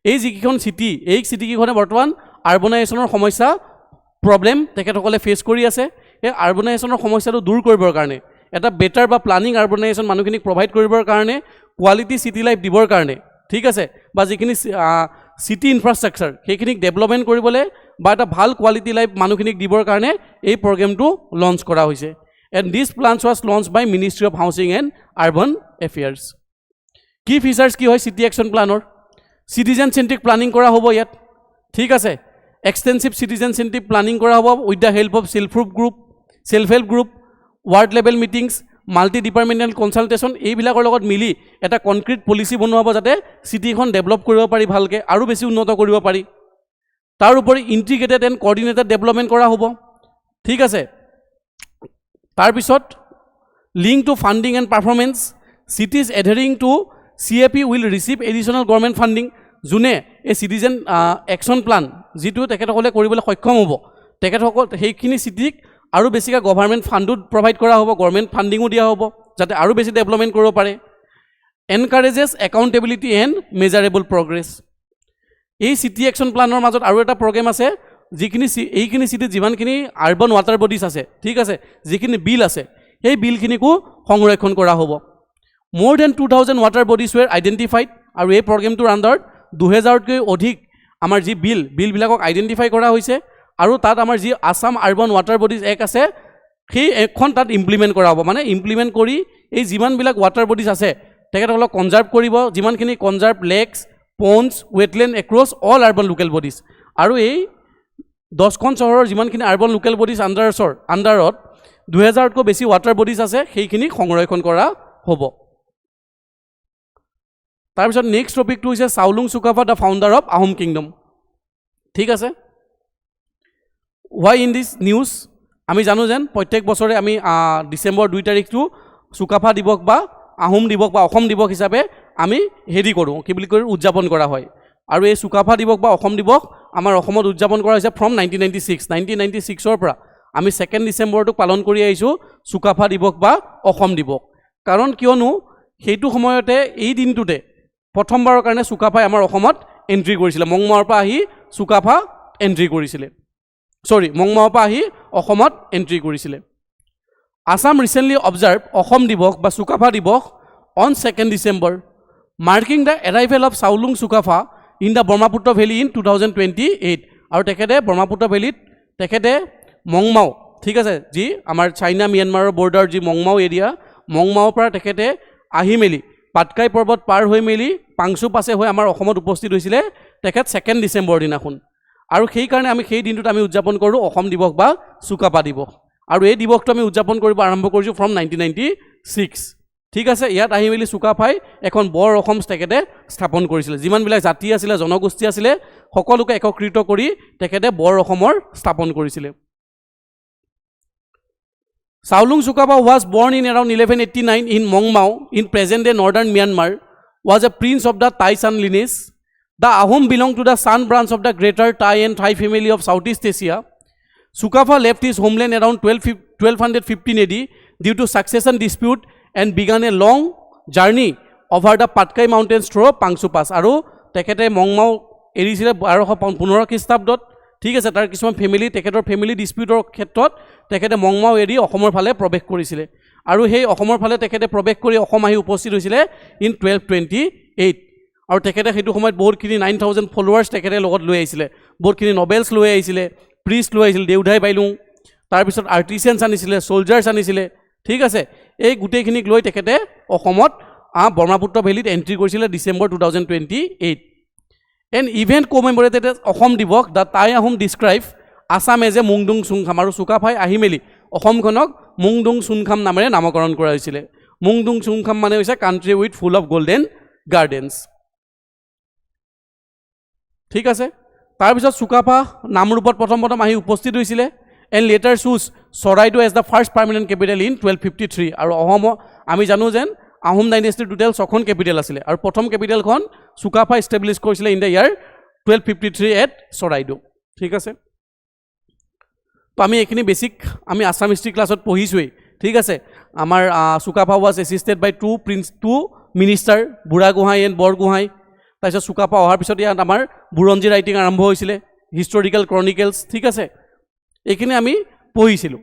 এই যিকেইখন সিটি এই সিটিকেইখনে বৰ্তমান আৰবানাইজেশ্যনৰ সমস্যা প্ৰবলেম তেখেতসকলে ফেচ কৰি আছে এই আৰবানাইজেশ্যনৰ সমস্যাটো দূৰ কৰিবৰ কাৰণে এটা বেটাৰ বা প্লানিং আৰবানাইজেশ্যন মানুহখিনিক প্ৰভাইড কৰিবৰ কাৰণে কোৱালিটি সিটি লাইফ দিবৰ কাৰণে ঠিক আছে বা যিখিনি সিটি ইনফ্ৰাষ্ট্ৰাকচাৰ সেইখিনিক ডেভেলপমেণ্ট কৰিবলৈ বা এটা ভাল কোৱালিটি লাইফ মানুহখিনিক দিবৰ কাৰণে এই প্ৰগ্ৰেমটো লঞ্চ কৰা হৈছে and this plans was launch by ministry of housing and urban affairs key features কি হয় সিটি একশ্যন প্লানৰ চিটিজেন চেণ্ট্ৰিক প্লানিং কৰা হ'ব ইয়াত ঠিক আছে এক্সটেনচিভ চিটিজেন চেণ্ট্ৰিক প্লানিং কৰা হ'ব with the help of self help group ward level meetings multi departmental consultation এইবিলাকৰ লগত মিলি এটা কনক্ৰিট পলিচি বনোৱা হ'ব যাতে চিটিখন ডেভেলপ কৰিব পাৰি ভালকৈ আৰু বেছি উন্নত কৰিব পাৰি তাৰ উপৰি ইণ্টিগ্ৰেটেড এণ্ড কোঅৰ্ডিনেটেড ডেভেলপমেণ্ট কৰা হ'ব ঠিক আছে তাৰপিছত link to funding and performance cities adhering to CAP will receive additional government funding যোনে এই চিটিজেন একশ্যন প্লান যিটো তেখেতসকলে কৰিবলৈ সক্ষম হ'ব তেখেতসকল সেইখিনি চিটিক আৰু বেছিকৈ গভৰ্ণমেণ্ট ফাণ্ডো প্ৰভাইড কৰা হ'ব গভৰ্ণমেণ্ট ফাণ্ডিঙো দিয়া হ'ব যাতে আৰু বেছি ডেভেলপমেণ্ট কৰিব পাৰে এনকাৰেজেছ একাউণ্টেবিলিটি এণ্ড মেজাৰেবল প্ৰগ্ৰেছ এই চিটি একশ্যন প্লানৰ মাজত আৰু এটা প্ৰগ্ৰেম আছে যিখিনি এইখিনি চিটিত যিমানখিনি আৰবান ৱাটাৰ বডিজ আছে ঠিক আছে যিখিনি বিল আছে সেই বিলখিনিকো সংৰক্ষণ কৰা হ'ব more than 2000 water bodies were identified আৰু এই প্ৰগ্ৰেমটোৰ আণ্ডাৰত 2000তকৈ অধিক আমাৰ যি বিলবিলাকক আইডেণ্টিফাই কৰা হৈছে আৰু তাত আমাৰ যি আসাম আৰবান ৱাটাৰ বডিজ এক আছে সেই একখন তাত ইমপ্লিমেণ্ট কৰা হ'ব মানে ইমপ্লিমেণ্ট কৰি এই যিমানবিলাক ৱাটাৰ বডিজ আছে তেখেতসকলক কনজাৰ্ভ কৰিব যিমানখিনি conserve lakes ponds wetland across all urban local bodies আৰু এই 10খন চহৰৰ যিমানখিনি আৰবান লোকেল বডিজ আণ্ডাৰত 2000তকৈ বেছি ৱাটাৰ বডিজ আছে সেইখিনি সংৰক্ষণ কৰা হ'ব তাৰপিছত নেক্সট টপিকটো হৈছে Chaolung Sukaphaa the founder of Ahom kingdom ঠিক আছে হোৱাই ইন দিছ নিউজ আমি জানো যেন প্ৰত্যেক বছৰে আমি ডিচেম্বৰ 2 তাৰিখটো চুকাফা দিৱস বা আহোম দিৱস বা অসম দিৱস হিচাপে আমি হেৰি কৰোঁ কি বুলি কয় উদযাপন কৰা হয় আৰু এই চুকাফা দিৱস বা অসম দিৱস আমাৰ অসমত উদযাপন কৰা হৈছে ফ্ৰম 1996ৰ পৰা আমি 2 ডিচেম্বৰটোক পালন কৰি আহিছোঁ চুকাফা দিৱস বা অসম দিৱস কাৰণ কিয়নো সেইটো সময়তে এই দিনটোতে প্ৰথমবাৰৰ কাৰণে চুকাফাই আমাৰ অসমত এণ্ট্ৰি কৰিছিলে মংমাওৰ পৰা আহি চুকাফা এণ্ট্ৰি কৰিছিলে মংমাওৰ পৰা আহি অসমত এণ্ট্ৰি কৰিছিলে আসাম ৰিচেণ্টলি অবজাৰ্ভ অসম দিৱস বা চুকাফা দিৱস on 2 December marking the arrival of Chaolung Sukaphaa in the Brahmaputra valley in 2028 আৰু তেখেতে ব্ৰহ্মপুত্ৰ ভেলীত তেখেতে মংমাও ঠিক আছে যি আমাৰ চাইনা ম্যানমাৰৰ বৰ্ডাৰ যি মংমাও এৰিয়া মংমাওৰ পৰা তেখেতে আহি মেলি পাটকাই পৰ্বত পাৰ হৈ মেলি পাংচু পাছে হৈ আমাৰ অসমত উপস্থিত হৈছিলে তেখেত 2 ডিচেম্বৰ দিনাখন আৰু সেইকাৰণে আমি সেই দিনটোত আমি উদযাপন কৰোঁ অসম দিৱস বা চুকাফা দিৱস আৰু এই দিৱসটো আমি উদযাপন কৰিব আৰম্ভ কৰিছোঁ ফ্ৰম 1996 ঠিক আছে ইয়াত আহি মেলি চুকাফাই এখন বৰ অসম তেখেতে স্থাপন কৰিছিলে যিমানবিলাক জাতি আছিলে জনগোষ্ঠী আছিলে সকলোকে একত্ৰিত কৰি তেখেতে বৰ অসমৰ স্থাপন কৰিছিলে Chaolung Sukapha was born in around 1189 in Mongmao in present-day northern Myanmar, was a prince of the Tai San lineage. The Ahom belonged to the San branch of the greater Tai and Thai family of Southeast Asia. Sukapha left his homeland around 1215 AD due to succession dispute and began a long journey over the Patkai mountains through Pangsu Pass. আৰু তেখেতে মংমাও এৰিছিলে 1215 খ্ৰীষ্টাব্দত ঠিক আছে তাৰ কিছুমান তেখেতৰ family ডিস্পিউটৰ ক্ষেত্ৰত তেখেতে মংমাও এৰি অসমৰ ফালে প্ৰৱেশ কৰিছিলে আৰু সেই অসমৰ ফালে তেখেতে প্ৰৱেশ কৰি অসম আহি উপস্থিত হৈছিলে ইন 1228 আৰু তেখেতে সেইটো সময়ত বহুতখিনি 9000 ফলোৱাৰ্ছ তেখেতে লগত লৈ আহিছিলে বহুতখিনি নবেলছ লৈ আহিছিলে প্ৰিষ্ট লৈ আহিছিলে দেউধাই বাইলুং তাৰপিছত আৰ্টিচিয়ানছ আনিছিলে ছলজাৰ্ছ আনিছিলে ঠিক আছে এই গোটেইখিনিক লৈ তেখেতে অসমত ব্ৰহ্মপুত্ৰ ভেলীত এণ্ট্ৰি কৰিছিলে December 2028 an event commemorated as Asom Divas the Tai Ahom describe Assam as a Mungdun Chunkham আৰু চুকাফাই আহি মেলি অসমখনক মুংডুং চুংখাম নামেৰে নামকৰণ কৰা হৈছিলে মুংডুং চুংখাম মানে হৈছে country with full of golden gardens ঠিক আছে তাৰপিছত চুকাফা নামৰূপত প্ৰথম আহি উপস্থিত হৈছিলে and later chose Charaideo as the first permanent capital in 1253 আৰু অসম আমি জানো যেন আহোম ডাইনেষ্টিৰ টোটেল 6খন কেপিটেল আছিলে আৰু প্ৰথম কেপিটেলখন চুকাফা ইষ্টাব্লিছ কৰিছিলে in the year 1253 at Charaideo ঠিক আছে তো আমি এইখিনি বেছিক আমি আছাম হিষ্ট্ৰী ক্লাছত পঢ়িছোৱেই ঠিক আছে আমাৰ Sukaphaa was assisted by two minister Burhagohain and Borgohain তাৰপিছত চুকাফা অহাৰ পিছত ইয়াত আমাৰ বুৰঞ্জী ৰাইটিং আৰম্ভ হৈছিলে হিষ্টৰিকেল ক্ৰনিকেলছ ঠিক আছে এইখিনি আমি পঢ়িছিলোঁ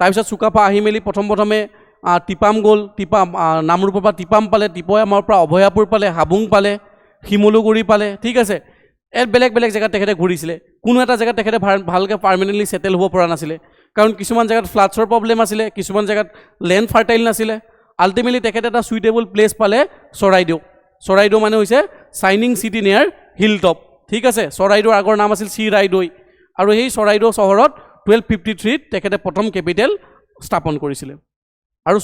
তাৰপিছত চুকাফা আহি মেলি প্ৰথমে টিপাম গ'ল নামৰূপৰ পৰা টিপাম পালে টিপয়ামৰ পৰা অভয়াপুৰ পালে হাবুং পালে শিমলুগুৰি পালে ঠিক আছে বেলেগ জেগাত তেখেতে ঘূৰিছিলে কোনো এটা জেগাত তেখেতে ভালকৈ পাৰ্মানেণ্টলি ছেটেল হ'ব পৰা নাছিলে কাৰণ কিছুমান জেগাত ফ্লাডছৰ প্ৰব্লেম আছিলে কিছুমান জেগাত লেণ্ড ফাৰ্টাইল নাছিলে আল্টিমেটলি তেখেতে এটা সুইটেবল প্লেচ পালে চৰাইদেউ মানে হৈছে চাইনিং চিটি নিয়াৰ হিল টপ ঠিক আছে চৰাইদেউৰ আগৰ নাম আছিল চিৰাইদৈ আৰু সেই চৰাইদেউ চহৰত 1253 তেখেতে প্ৰথম কেপিটেল স্থাপন কৰিছিলে আৰু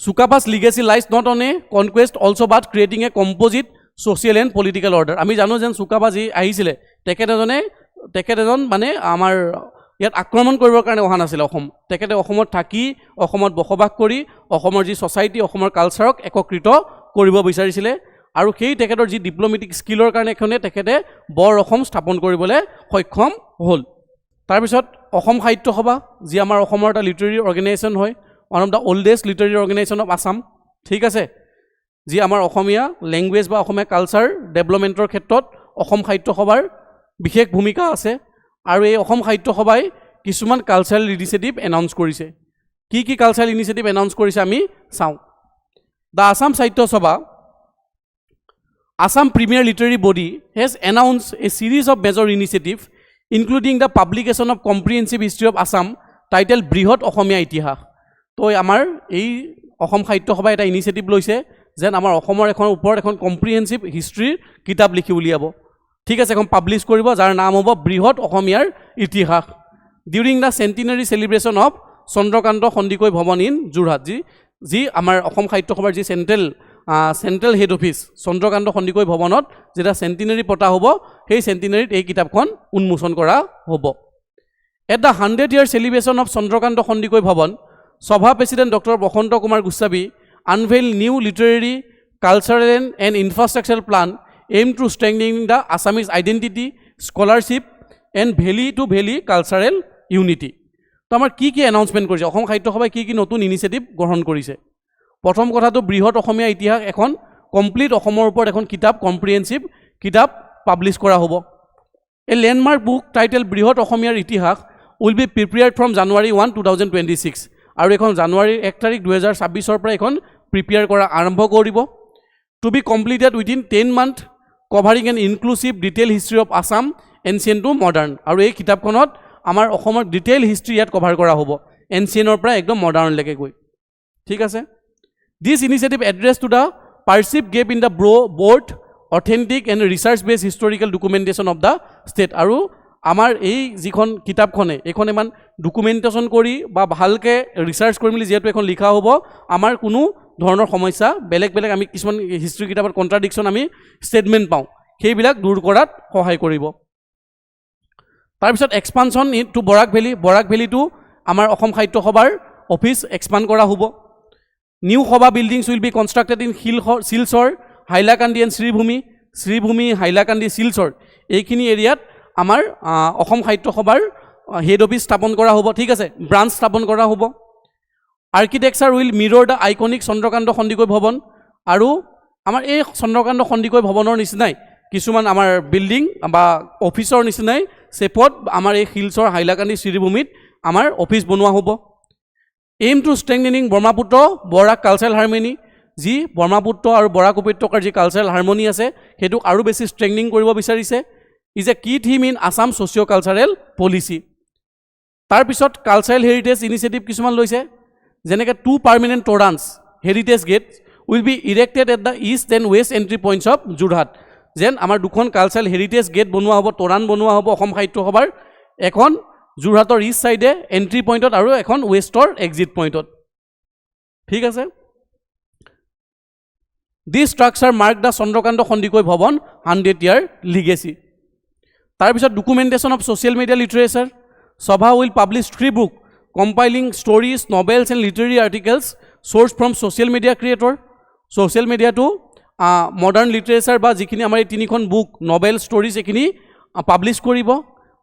Sukaphaa's legacy lies not on a conquest also' but creating a composite social and political order আমি জানো যেন চুকাফা যি আহিছিলে তেখেত এজন মানে আমাৰ ইয়াত আক্ৰমণ কৰিবৰ কাৰণে অহা নাছিলে অসম তেখেতে অসমত থাকি অসমত বসবাস কৰি অসমৰ যি ছ'চাইটি অসমৰ কালচাৰক একত্ৰিত কৰিব বিচাৰিছিলে আৰু সেই তেখেতৰ যি ডিপ্ল'মেটিক স্কিলৰ কাৰণে তেখেতে বৰ অসম স্থাপন কৰিবলৈ সক্ষম হ'ল তাৰপিছত অসম সাহিত্য সভা যি আমাৰ অসমৰ এটা লিটাৰেৰী অৰ্গেনাইজেশ্যন হয় one of the oldest literary organisation of Assam ঠিক আছে যি আমাৰ অসমীয়া লেংগুৱেজ বা অসমীয়া কালচাৰ ডেভেলপমেণ্টৰ ক্ষেত্ৰত অসম সাহিত্য সভাৰ বিশেষ ভূমিকা আছে আৰু এই অসম সাহিত্য সভাই কিছুমান কালচাৰেল ইনিচিয়েটিভ এনাউন্স কৰিছে কি কালচাৰেল ইনিচিয়েটিভ এনাউন্স কৰিছে আমি চাওঁ দ্য আছাম সাহিত্য সভা Assam Premier Literary Body has announced a series of major initiatives including the publication of Comprehensive History of Assam titled Brihot Ohomia Itihas. তো আমাৰ এই অসম সাহিত্য সভাই এটা ইনিচিয়েটিভ লৈছে যেন আমাৰ অসমৰ ওপৰত এখন কম্প্ৰিহেনচিভ হিষ্ট্ৰীৰ কিতাপ লিখি উলিয়াব ঠিক আছে এখন পাব্লিছ কৰিব যাৰ নাম হ'ব বৃহৎ অসমীয়াৰ ইতিহাস during the centenary celebration of Chandrakanta Sandikai Bhawan in Jorhat যি আমাৰ অসম সাহিত্য সভাৰ যি central head office Chandrakanta Sandikai ভৱনত যেতিয়া চেণ্টিনাৰী পতা হ'ব সেই চেণ্টিনাৰীত এই কিতাপখন উন্মোচন কৰা হ'ব at the 100-year celebration of Chandrakanta Sandikai Bhawan Sabha president doctor Basanta Kumar Goswami unveil new literary, cultural and infrastructural plan aimed to strengthening the Assamese identity, scholarship and valley-to-valley cultural unity. তো আমাৰ কি এনাউন্সমেণ্ট কৰিছে অসম সাহিত্য সভাই কি নতুন ইনিচিয়েটিভ গ্ৰহণ কৰিছে প্ৰথম কথাটো বৃহৎ অসমীয়া ইতিহাস এখন কমপ্লিট অসমৰ ওপৰত এখন কিতাপ কম্প্ৰিহেনচিভ কিতাপ পাব্লিছ কৰা হ'ব এ লেণ্ডমাৰ্ক বুক টাইটেল বৃহৎ অসমীয়াৰ ইতিহাস উইল বি প্ৰিপেয়াৰ্ড ফ্ৰম জানুৱাৰী 1, 2026 আৰু এখন জানুৱাৰী 1 তাৰিখ 2026 পৰা এখন প্ৰিপেয়াৰ কৰা আৰম্ভ কৰিব to be completed within 10 months covering an inclusive detail history of Assam ancient to modern আৰু এই কিতাপখনত আমাৰ অসমৰ ডিটেইল হিষ্ট্ৰী ইয়াত কভাৰ কৰা হ'ব এনচিয়েণ্টৰ পৰা একদম মডাৰ্ণলৈকে গৈ ঠিক আছে this initiative address to the perceive gap in the board authentic and research based historical documentation of the state আৰু আমাৰ এই যিখন কিতাপখনে এইখন ইমান ডকুমেণ্টেশ্যন কৰি বা ভালকৈ ৰিচাৰ্চ কৰি মেলি যিহেতু এখন লিখা হ'ব আমাৰ কোনো ধৰণৰ সমস্যা বেলেগ আমি কিছুমান হিষ্ট্ৰী কিতাপত কণ্ট্ৰাডিকশ্যন আমি ষ্টেটমেণ্ট পাওঁ সেইবিলাক দূৰ কৰাত সহায় কৰিব তাৰপিছত এক্সপানশ্যন টু বৰাক ভেলীটো আমাৰ অসম সাহিত্য সভাৰ অফিচ এক্সপাণ্ড কৰা হ'ব নিউ সভা buildings will be constructed in Silchar Hailakandi and Sribhumi Hailakandi Silchar এইখিনি এৰিয়াত আমাৰ অসম সাহিত্য সভাৰ হেড অফিচ স্থাপন কৰা হ'ব ঠিক আছে ব্ৰাঞ্চ স্থাপন কৰা হ'ব architecture will mirror the iconic Chandrakanta Sandikai Bhawan আৰু আমাৰ এই চন্দ্ৰকান্ত সন্দিকৈ ভৱনৰ নিচিনাই কিছুমান আমাৰ বিল্ডিং বা অফিচৰ নিচিনাই চেপত আমাৰ এই শিলচৰ হাইলাকান্দি শ্ৰীভূমিত আমাৰ অফিচ বনোৱা হ'ব aim to strengthening Brahmaputra Barak cultural harmony যি ব্ৰহ্মপুত্ৰ আৰু বৰাক উপত্যকাৰ যি কালচাৰেল হাৰমনি আছে সেইটোক আৰু বেছি ষ্ট্ৰেংথেনিং কৰিব বিচাৰিছে is a key theme in Assam socio' cultural policy তাৰপিছত কালচাৰেল হেৰিটেজ ইনিচিয়েটিভ কিছুমান লৈছে যেনেকৈ 2 permanent torans heritage gate will be erected at the east and west entry points of Jorhat যেন আমাৰ দুখন কালচাৰেল হেৰিটেজ গেট বনোৱা হ'ব তোৰাণ বনোৱা হ'ব অসম সাহিত্য সভাৰ এখন যোৰহাটৰ ইষ্ট চাইডে এণ্ট্ৰি পইণ্টত আৰু এখন ৱেষ্টৰ এক্সিট পইণ্টত ঠিক আছে this structure mark the Chandrakanta Sandikai Bhawan 100 year legacy তাৰপিছত documentation of social media literature Sabha will publish 3 book compiling stories novels and literary articles sourced from social media creator social media to modern literature বা যিখিনি আমাৰ এই তিনিখন book novel stories এখিনি publish কৰিব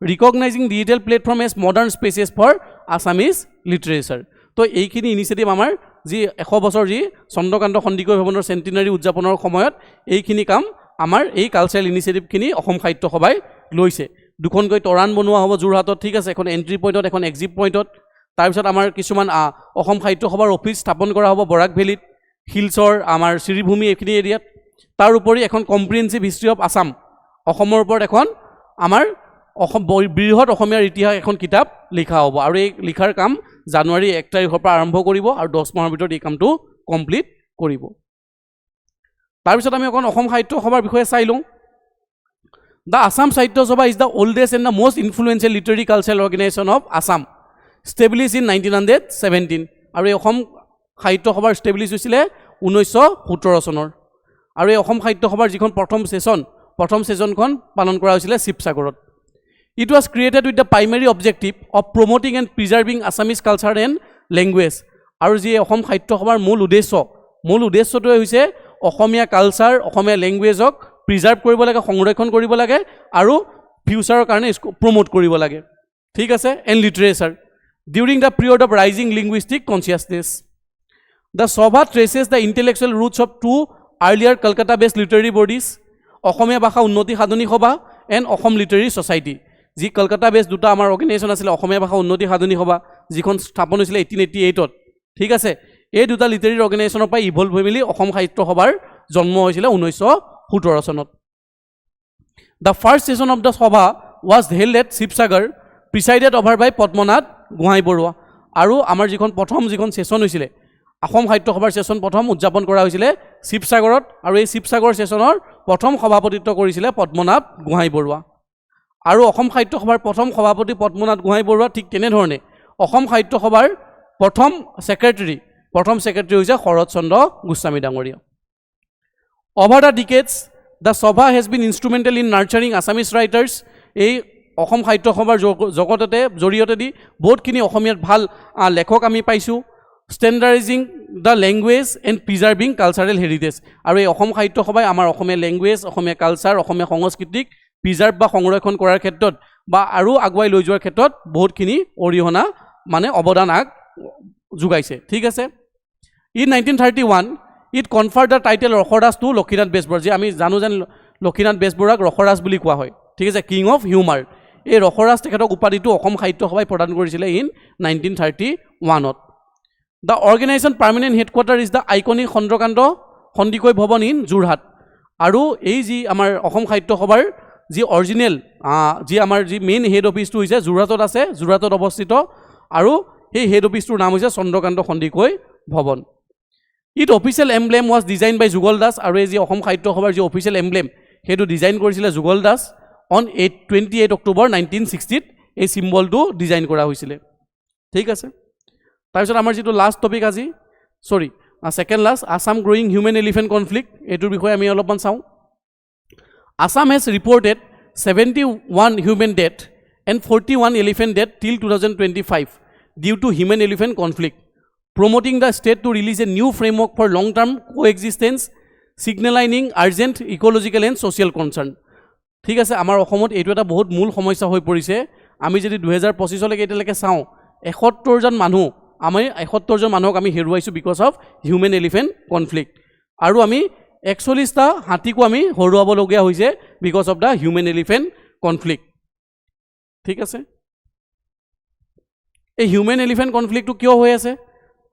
recognizing digital platform as modern spaces for Assamese literature তো এইখিনি initiative আমাৰ যি 100 বছৰ যি চন্দ্ৰকান্ত সন্দিকৈ ভৱনৰ চেণ্টিনাৰী উদযাপনৰ সময়ত এইখিনি কাম আমাৰ এই কালচাৰেল ইনিচিয়েটিভখিনি অসম সাহিত্য সভাই লৈছে দুখনকৈ তোৰাণ বনোৱা হ'ব যোৰহাটত ঠিক আছে এখন এণ্ট্ৰি পইণ্টত এখন এক্সিট পইণ্টত তাৰপিছত আমাৰ কিছুমান অসম সাহিত্য সভাৰ অফিচ স্থাপন কৰা হ'ব বৰাক ভেলীত হিলছৰ আমাৰ শ্ৰীভূমি এইখিনি এৰিয়াত তাৰ উপৰি এখন কম্প্ৰিহেনচিভ হিষ্ট্ৰী অফ আছাম অসমৰ ওপৰত এখন আমাৰ অসম বৃহৎ অসমীয়াৰ ইতিহাস এখন কিতাপ লিখা হ'ব আৰু এই লিখাৰ কাম জানুৱাৰী 1 তাৰিখৰ পৰা আৰম্ভ কৰিব আৰু 10 মাহৰ ভিতৰত এই কামটো কমপ্লিট কৰিব তাৰপিছত আমি অকণ অসম সাহিত্য সভাৰ বিষয়ে চাই লওঁ the Assam Sahitya Sabha is the oldest and the most influential literary cultural organisation of Assam establish in 1917 আৰু এই অসম সাহিত্য সভাৰ ষ্টেবলিছ হৈছিলে 1917 চনৰ আৰু এই অসম সাহিত্য সভাৰ যিখন প্ৰথম ছেছনখন পালন কৰা হৈছিলে শিৱসাগৰত it was created with the primary objective of promoting and preserving Assamese culture and language আৰু যি অসম সাহিত্য সভাৰ মূল উদ্দেশ্যটোৱে হৈছে অসমীয়া কালচাৰ অসমীয়া লেংগুৱেজক প্ৰিজাৰ্ভ কৰিব লাগে সংৰক্ষণ কৰিব লাগে আৰু ফিউচাৰৰ কাৰণে প্ৰমোট কৰিব লাগে ঠিক আছে and literature during the period of rising linguistic consciousness. The Sabha traces the intellectual roots of 2 earlier Kolkata-based literary bodies, Ohomia Bhasha Unnoti Sadhani Sabha and Ahom Literary Society. Ji Kolkata-based duta amar organization asile Ohomia Bhasha Unnoti Sadhani Sabha, jikhon sthapon hoisile 1888 ঠিক আছে এই দুটা literary অৰ্গেনাইজেশ্যনৰ পৰা evolve হৈ মিলি অসম সাহিত্য সভাৰ জন্ম হৈছিলে 1917 চনত The first session of the Sabha was held at Shivsagar, presided over by Padmanath Gohain Barua আৰু আমাৰ প্ৰথম সেশ্যন হৈছিলে অসম সাহিত্য সভাৰ সেশ্যন প্ৰথম উদযাপন কৰা হৈছিলে শিৱসাগৰত আৰু এই শিৱসাগৰ সেশ্যনৰ প্ৰথম সভাপতিত্ব কৰিছিলে পদ্মনাথ গোহাঁই বৰুৱা আৰু অসম সাহিত্য সভাৰ প্ৰথম সভাপতি পদ্মনাথ গোহাঁই বৰুৱা ঠিক তেনেধৰণে অসম সাহিত্য সভাৰ প্ৰথম সেক্ৰেটাৰী হৈছে শৰৎ চন্দ্ৰ গোস্বামী ডাঙৰীয়া Over the decades, the Sabha has been instrumental in nurturing Assamese writers. এই অসম সাহিত্য সভাৰ জগততে জৰিয়তে দি বহুতখিনি অসমীয়াত ভাল লেখক আমি পাইছোঁ standardising the language and preserving cultural heritage আৰু এই অসম সাহিত্য সভাই আমাৰ অসমীয়া লেংগুৱেজ অসমীয়া কালচাৰ অসমীয়া সংস্কৃতিক প্ৰিজাৰ্ভ বা সংৰক্ষণ কৰাৰ ক্ষেত্ৰত বা আৰু আগুৱাই লৈ যোৱাৰ ক্ষেত্ৰত বহুতখিনি অৰিহণা মানে অৱদান যোগাইছে ঠিক আছে in 1931 it conferred the title Rasaraj to Lakshminath Bezbaroa যে আমি জানো যেন লক্ষীনাথ বেজবৰুৱাক ৰসৰাজ বুলি কোৱা হয় ঠিক আছে কিং অফ হিউমাৰ এই ৰসৰাজ তেখেতক উপাধিটো অসম সাহিত্য সভাই প্ৰদান কৰিছিলে ইন 1931ত the organisation permanent headquarter is the iconic Chandrakanta Sandikai Bhawan in Jorhat আৰু এই যি আমাৰ অসম সাহিত্য সভাৰ যি অৰিজিনেল যি আমাৰ যি মেইন হেড অফিচটো হৈছে যোৰহাটত আছে যোৰহাটত অৱস্থিত আৰু সেই হেড অফিচটোৰ নাম হৈছে Chandrakanta Sandikai Bhawan it official emblem was design by Jugal Das আৰু এই যি অসম সাহিত্য সভাৰ যি অফিচিয়েল এমব্লেম সেইটো ডিজাইন কৰিছিলে যুগল দাস অন 28 অক্টোবৰ 1960 এই চিম্বলটো ডিজাইন কৰা হৈছিলে ঠিক আছে তাৰপিছত আমাৰ যিটো লাষ্ট টপিক আজি second last Assam growing human elephant conflict এইটোৰ বিষয়ে আমি অলপমান চাওঁ Assam has reported 71 human death and 41 elephant death till 2025 due to human elephant conflict promoting the state to release a new framework for long-term coexistence, signaling urgent ecological and social concern. ঠিক আছে আমাৰ অসমত এইটো এটা বহুত মূল সমস্যা হৈ পৰিছে আমি যদি 2025 লৈকে এতিয়ালৈকে চাওঁ 71 জন মানুহক আমি হেৰুৱাইছোঁ because of human elephant conflict আৰু আমি 41টা হাতীকো আমি হৰুৱাবলগীয়া হৈছে because of the human elephant conflict ঠিক আছে এই হিউমেন এলিফেণ্ট কনফ্লিক্টটো কিয় হৈ আছে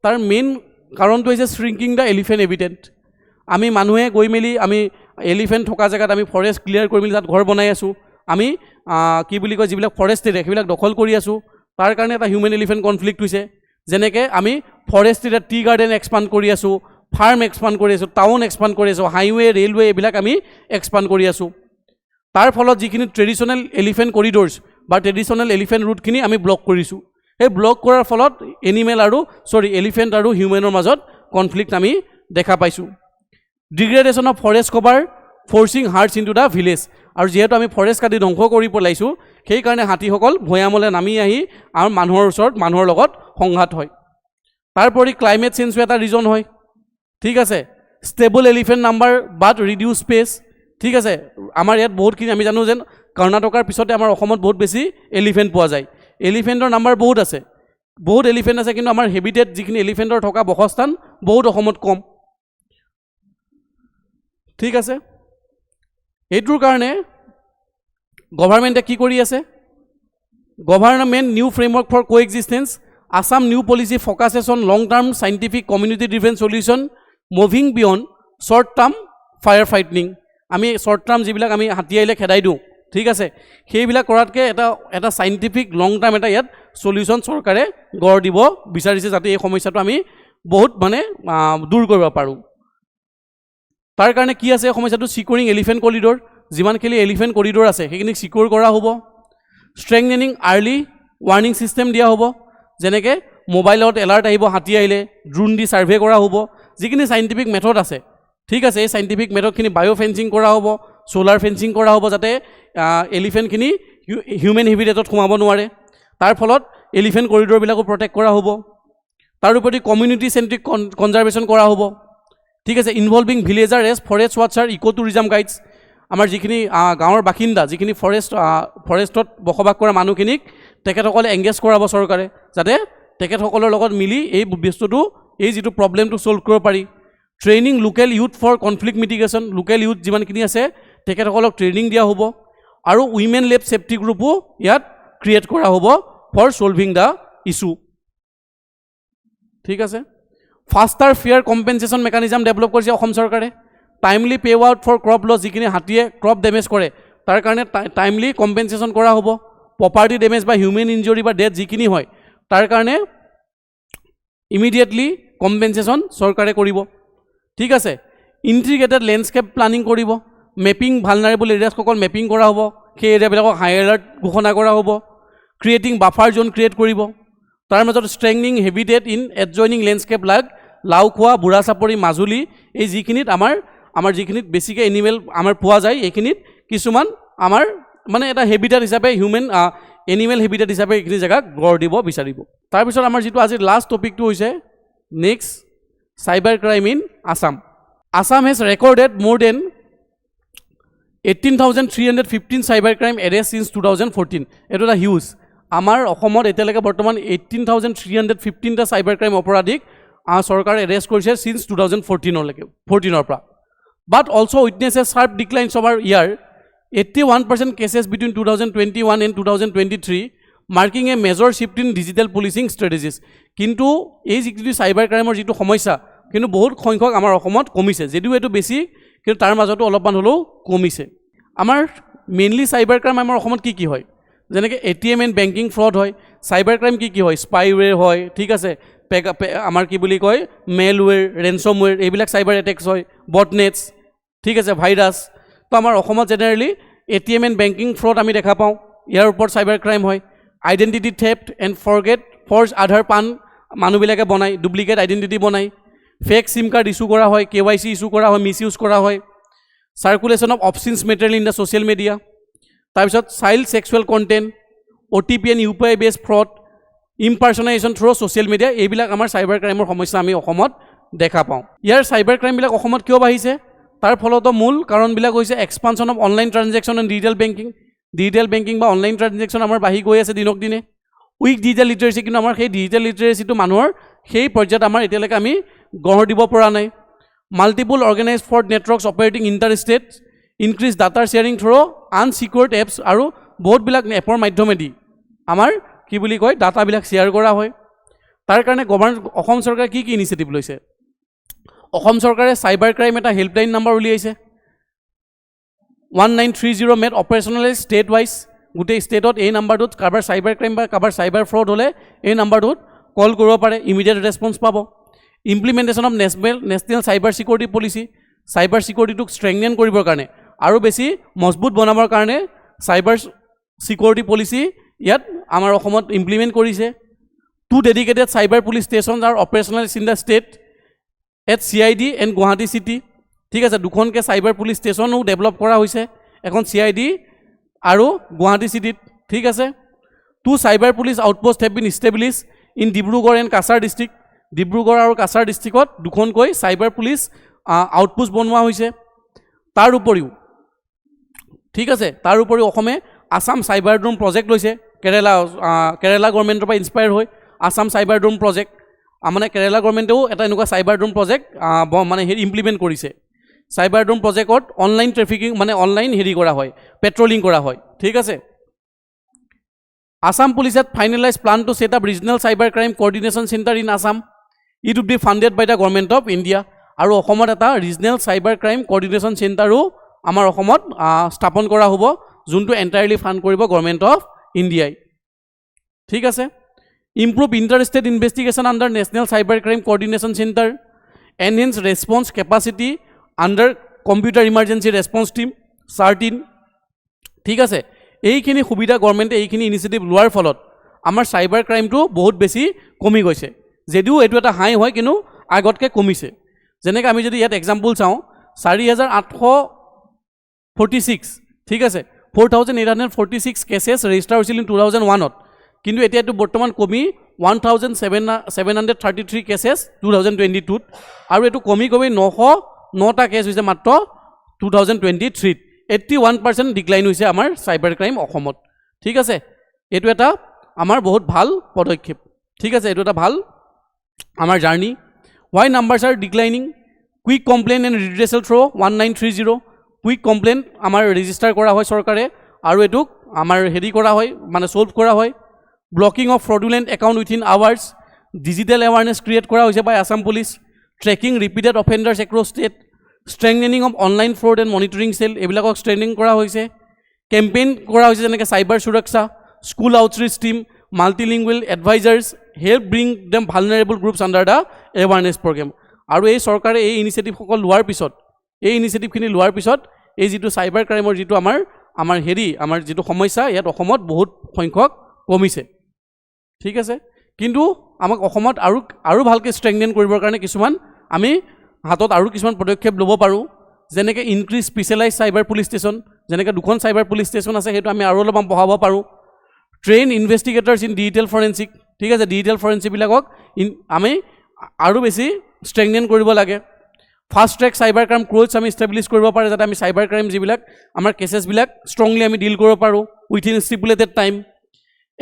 তাৰ মেইন কাৰণটো হৈছে শ্ৰিংকিং দ্য এলিফেণ্ট হেবিটেট আমি মানুহে গৈ মেলি আমি এলিফেণ্ট থকা জেগাত আমি ফৰেষ্ট ক্লিয়াৰ কৰি মেলি তাত ঘৰ বনাই আছোঁ আমি কি বুলি কয় যিবিলাক ফৰেষ্ট এৰিয়া সেইবিলাক দখল কৰি আছোঁ তাৰ কাৰণে এটা হিউমেন এলিফেণ্ট কনফ্লিক্ট হৈছে যেনেকৈ আমি ফৰেষ্ট এতিয়া টি গাৰ্ডেন এক্সপাণ্ড কৰি আছোঁ, ফাৰ্ম এক্সপাণ্ড কৰি আছোঁ, টাউন এক্সপাণ্ড কৰি আছোঁ, হাইৱে ৰেলৱে এইবিলাক আমি এক্সপাণ্ড কৰি আছোঁ। তাৰ ফলত যিখিনি ট্ৰেডিশ্যনেল এলিফেণ্ট কৰিডৰ্ছ বা ট্ৰেডিশ্যনেল এলিফেণ্ট ৰুটখিনি আমি ব্লক কৰিছোঁ। সেই ব্লক কৰাৰ ফলত এলিফেণ্ট আৰু হিউমেনৰ মাজত কনফ্লিক্ট আমি দেখা পাইছোঁ। Degradation of forest cover forcing herds in two the village, আৰু যিহেতু আমি ফৰেষ্ট কাটি ধ্বংস কৰি পেলাইছোঁ সেইকাৰণে হাতীসকল ভৈয়ামলৈ নামি আহি আমাৰ মানুহৰ লগত সংঘাত হয়। তাৰোপৰি ক্লাইমেট চেঞ্জো এটা ৰিজন হয়, ঠিক আছে। ষ্টেবল এলিফেণ্ট নাম্বাৰ বাট ৰিডিউচ স্পেচ, ঠিক আছে। আমাৰ ইয়াত বহুতখিনি আমি জানো যেন কৰ্ণাটকাৰ পিছতে আমাৰ অসমত বহুত বেছি এলিফেণ্ট পোৱা যায়। এলিফেণ্টৰ নাম্বাৰ বহুত আছে, বহুত এলিফেণ্ট আছে, কিন্তু আমাৰ হেবিটেট যিখিনি এলিফেণ্টৰ থকা বসস্থান বহুত অসমত কম, ঠিক আছে। এইটোৰ কাৰণে গভাৰ্ণমেণ্টে কি কৰি আছে? Government new framework for coexistence, Assam new policy focuses on long term scientific community driven solution moving beyond short term firefighting. আমি শ্বৰ্ট টাৰ্ম যিবিলাক আমি হাতী আহিলে খেদাই দিওঁ, ঠিক আছে, সেইবিলাক কৰাতকৈ এটা চাইণ্টিফিক লং টাৰ্ম এটা ইয়াত চলিউশ্যন চৰকাৰে গঢ় দিব বিচাৰিছে, যাতে এই সমস্যাটো আমি বহুত দূৰ কৰিব পাৰোঁ। তাৰ কাৰণে কি আছে সমস্যাটো? ছিকিউৰিং এলিফেণ্ট কৰিডৰ, যিমানখিনি এলিফেণ্ট কৰিডৰ আছে সেইখিনিক ছিকিউৰ কৰা হ'ব। ষ্ট্ৰেংথেনিং আৰ্লি ৱাৰ্ণিং ছিষ্টেম দিয়া হ'ব, যেনেকৈ মোবাইলত এলাৰ্ট আহিব হাতী আহিলে, ড্ৰোন দি ছাৰ্ভে কৰা হ'ব। যিখিনি চাইণ্টিফিক মেথড আছে, ঠিক আছে, এই চাইণ্টিফিক মেথডখিনি বায়' ফেঞ্চিং কৰা হ'ব, ছ'লাৰ ফেঞ্চিং কৰা হ'ব, যাতে এলিফেণ্টখিনি হিউমেন হেবিটেটত সোমাব নোৱাৰে। তাৰ ফলত এলিফেণ্ট কৰিডৰবিলাকো প্ৰটেক্ট কৰা হ'ব। তাৰোপৰি কমিউনিটি চেণ্ট্ৰিক কনজাৰ্ভেশ্যন কৰা হ'ব, ঠিক আছে। ইনভলভিং ভিলেজাৰ এজ ফৰেষ্ট ৱাটচাৰ ইক' টুৰিজম গাইডছ, আমাৰ যিখিনি গাঁৱৰ বাসিন্দা, যিখিনি ফৰেষ্টত বসবাস কৰা মানুহখিনিক তেখেতসকলে এংগেজ কৰাব চৰকাৰে, যাতে তেখেতসকলৰ লগত মিলি এই বস্তুটো, এই যিটো প্ৰব্লেমটো ছল্ভ কৰিব পাৰি। Training local youth for conflict mitigation, local youth যিমানখিনি আছে তেখেতসকলক ট্ৰেইনিং দিয়া হ'ব। আৰু উইমেন লেব ছেফটি গ্ৰুপো ইয়াত ক্ৰিয়েট কৰা হ'ব ফৰ ছলভিং দ্য ইছ্যু, ঠিক আছে। Faster fair compensation mechanism develop কৰিছে অসম চৰকাৰে। Timely pay' out for crop loss, যিখিনি হাতীয়ে ক্ৰপ ডেমেজ কৰে তাৰ কাৰণে টাইমলি কম্পেনচেশ্যন কৰা হ'ব। প্ৰপাৰ্টি ডেমেজ বা হিউমেন ইঞ্জুৰি বা ডেথ যিখিনি হয় তাৰ কাৰণে ইমিডিয়েটলি কম্পেনচেশ্যন চৰকাৰে কৰিব, ঠিক আছে। ইণ্টিগ্ৰেটেড লেণ্ডস্কেপ প্লানিং কৰিব, মেপিং ভালনাৰেবল এৰিয়াসকল মেপিং কৰা হ'ব, সেই এৰিয়াবিলাকক হাই এলাৰ্ট ঘোষণা কৰা হ'ব। ক্ৰিয়েটিং বাফাৰ জ'ন ক্ৰিয়েট কৰিব। তাৰ মাজত strengthening habitat in adjoining landscape like Laokhowa, Burha Chapori, Majuli, এই যিখিনিত আমাৰ যিখিনিত বেছিকৈ এনিমেল আমাৰ পোৱা যায়, এইখিনিত কিছুমান আমাৰ এটা হেবিটেট হিচাপে এনিমেল হেবিটেট হিচাপে এইখিনি জেগাক গঢ় দিব বিচাৰিব। তাৰপিছত আমাৰ যিটো আজিৰ লাষ্ট টপিকটো হৈছে next cyber crime in Assam. Assam has recorded more than 18,315 cyber crime arrest since 2014। এইটো এটা হিউজ। আমাৰ অসমত এতিয়ালৈকে বৰ্তমান 18,315টা চাইবাৰ ক্ৰাইম অপৰাধীক চৰকাৰে এৰেষ্ট কৰিছে চিন্স 2014 পৰা। But also' witness a sharp declines over year 81% cases between 2021 and 2023, marking a major shift in digital policing strategies. কিন্তু এই যিটো চাইবাৰ ক্ৰাইমৰ যিটো সমস্যা, কিন্তু বহুত সংখ্যক আমাৰ অসমত কমিছে, যদিও এইটো বেছি, কিন্তু তাৰ মাজতো অলপমান হ'লেও কমিছে। আমাৰ মেইনলি চাইবাৰ ক্ৰাইম আমাৰ অসমত কি হয়, যেনেকৈ ATM এণ্ড বেংকিং ফ্ৰড হয়। চাইবাৰ ক্ৰাইম কি হয়? স্পাইৱেৰ হয়, ঠিক আছে, আমাৰ কি বুলি কয় মেলৱেৰ, ৰেনচমৱেৰ, এইবিলাক চাইবাৰ এটেক্স হয়, বটনেটছ, ঠিক আছে, ভাইৰাছ। তো আমাৰ অসমত generally ATM and banking fraud আমি দেখা পাওঁ, ইয়াৰ ওপৰত চাইবাৰ ক্ৰাইম হয়। আইডেণ্টিটি থেফ্ট এণ্ড ফৰ্জ আধাৰ পান মানুহবিলাকে বনায়, ডুপ্লিকেট আইডেণ্টিটি বনায়। ফেক চিম কাৰ্ড ইছ্যু কৰা হয়, KYC ইছ্যু কৰা হয়, মিছ ইউজ কৰা হয়। Circulation of obscene material in the social media. তাৰপিছত child sexual content, OTP and UPI based fraud, impersonation through social media, এইবিলাক আমাৰ চাইবাৰ ক্ৰাইমৰ সমস্যা আমি অসমত দেখা পাওঁ। ইয়াৰ চাইবাৰ ক্ৰাইমবিলাক অসমত কিয় বাঢ়িছে? তাৰ ফলতো মূল কাৰণবিলাক হৈছে expansion of online transaction and digital banking বা অনলাইন ট্ৰানজেকশ্যন আমাৰ বাঢ়ি গৈ আছে দিনক দিনে। উইক ডিজিটেল লিটাৰেচি, কিন্তু আমাৰ সেই ডিজিটেল লিটাৰেচিটো মানুহৰ সেই পৰ্যায়ত আমাৰ এতিয়ালৈকে আমি গঢ় দিব পৰা নাই। Multiple organise fraud networks operating interstate, increase data sharing through unsecured apps, আৰু বহুতবিলাক এপৰ মাধ্যমেদি আমাৰ কি বুলি কয় ডাটাবিলাক শ্বেয়াৰ কৰা হয়। তাৰ কাৰণে অসম চৰকাৰে কি ইনিচিয়েটিভ লৈছে? অসম চৰকাৰে চাইবাৰ ক্ৰাইম এটা হেল্পলাইন নাম্বাৰ উলিয়াইছে, 1930 মেড অপাৰেশ্যনেলাইজ ষ্টেট ৱাইজ। গোটেই ষ্টেটত এই নাম্বাৰটোত কাৰোবাৰ চাইবাৰ ক্ৰাইম বা কাৰোবাৰ চাইবাৰ ফ্ৰড হ'লে এই নাম্বাৰটোত কল কৰিব পাৰে, ইমিডিয়েট ৰেছপন্স পাব। Implementation of national cyber security policy, cyber ছিকিউৰিটিটোক ষ্ট্ৰেংথেন কৰিবৰ কাৰণে আৰু বেছি মজবুত বনাবৰ কাৰণে চাইবাৰ ছিকিউৰিটি পলিচি ইয়াত আমাৰ অসমত ইমপ্লিমেণ্ট কৰিছে। 2 dedicated cyber police stations R operational in the state at CID and Guwahati city. ঠিক আছে, 2খনকৈ চাইবাৰ পুলিচ ষ্টেচনো ডেভেলপ কৰা হৈছে, এখন CID আৰু গুৱাহাটী চিটিত। ঠিক আছে, 2 cyber police outpost have been establish in Dibrugarh and Cachar district. Dibrugarh আৰু কাছাৰ ডিষ্ট্ৰিক্টত 2খনকৈ চাইবাৰ পুলিচ আউটপোষ্ট বনোৱা হৈছে। তাৰ উপৰিও ঠিক আছে, তাৰ উপৰিও অসমে আসাম চাইবাৰ ড্ৰোন প্ৰজেক্ট লৈছে, কেৰেলা গভৰ্ণমেণ্টৰ পৰা ইনস্পায়াৰ হৈ আসাম চাইবাৰ ড্ৰোন প্ৰজেক্ট, মানে কেৰেলা গভৰ্ণমেণ্টেও এটা এনেকুৱা চাইবাৰ ড্ৰোন প্ৰজেক্ট মানে ইমপ্লিমেণ্ট কৰিছে। চাইবাৰ ড্ৰোন প্ৰজেক্টত অনলাইন ট্ৰেফিকিং মানে অনলাইন কৰা হয়, পেট্ৰলিং কৰা হয়। ঠিক আছে, Assam Police had finalized plan to set up regional cybercrime coordination center in Assam. It would be funded by the government of India. আৰু অসমত এটা ৰিজনেল চাইবাৰ ক্ৰাইম কোঅৰ্ডিনেশ্যন চেণ্টাৰো আমাৰ অসমত স্থাপন কৰা হ'ব, যোনটো এণ্টায়াৰলি ফাণ্ড কৰিব গভৰ্ণমেণ্ট অফ ইণ্ডিয়াই। ঠিক আছে, improve inter-state investigation under national cyber crime coordination centre, enhance response capacity under computer emergency response team CERT-in। ঠিক আছে, এইখিনি সুবিধা গভৰ্ণমেণ্টে এইখিনি ইনিচিয়েটিভ লোৱাৰ ফলত আমাৰ চাইবাৰ ক্ৰাইমটো বহুত বেছি কমি গৈছে, যদিও এইটো এটা হাই হয় কিন্তু আগতকৈ কমিছে। যেনেকৈ আমি যদি ইয়াত এক্সাম্পল চাওঁ, 4846, ঠিক আছে, 4846 কেছেছ ৰেজিষ্টাৰ হৈছিল ইন 2001ত, কিন্তু এতিয়া এইটো বৰ্তমান কমি 1733 কেছেছ 2022ত, আৰু এইটো কমি 909টা কেছ হৈছে মাত্ৰ 2023ত। 81% ডিক্লাইন হৈছে আমাৰ চাইবাৰ ক্ৰাইম অসমত। ঠিক আছে, এইটো এটা আমাৰ বহুত ভাল পদক্ষেপ। ঠিক আছে, এইটো এটা ভাল আমাৰ journey. Why numbers are declining? Quick complaint and redressal through 1930. Quick complaint আমাৰ ৰেজিষ্টাৰ কৰা হয় চৰকাৰে, আৰু এইটোক আমাৰ কৰা হয় মানে সলভ কৰা হয়। Blocking of fraudulent account within hours, digital awareness create কৰা হৈছে by Assam police. Tracking repeated offenders across state, strengthening of online fraud and monitoring cell, এইবিলাকক ষ্ট্ৰেংথেনিং কৰা হৈছে। কেম্পেইন কৰা হৈছে যেনেকৈ চাইবাৰ সুৰক্ষা, school outreach team, multilingual advisers, help bring them vulnerable groups under the awareness programme. আৰু এই চৰকাৰে এই ইনিচিয়েটিভসকল লোৱাৰ পিছত, এই ইনিচিয়েটিভখিনি লোৱাৰ পিছত এই যিটো চাইবাৰ ক্ৰাইমৰ যিটো আমাৰ যিটো সমস্যা ইয়াত অসমত বহুত সংখ্যক কমিছে। ঠিক আছে, কিন্তু আমাক অসমত আৰু ভালকৈ ষ্ট্ৰেংথেন কৰিবৰ কাৰণে কিছুমান আমি হাতত আৰু কিছুমান পদক্ষেপ ল'ব পাৰোঁ, যেনেকৈ increase specialise cyber police station, যেনেকৈ 2খন চাইবাৰ পুলিচ ষ্টেচন আছে, সেইটো আমি আৰু অলপমান বঢ়াব পাৰোঁ। ট্ৰেইন ইনভেষ্টিগেটৰ্ছ ইন ডিজিটেল ফৰেনচিক, ঠিক আছে, ডিজিটেল ফৰেনচিকবিলাকক আমি আৰু বেছি ষ্ট্ৰেংথেন কৰিব লাগে। Fast track cyber crime courts আমি ইষ্টাব্লিছ কৰিব পাৰে, যাতে আমি চাইবাৰ ক্ৰাইম যিবিলাক আমাৰ কেছেছবিলাক ষ্ট্ৰংলি আমি ডিল কৰিব পাৰোঁ within stipulated time.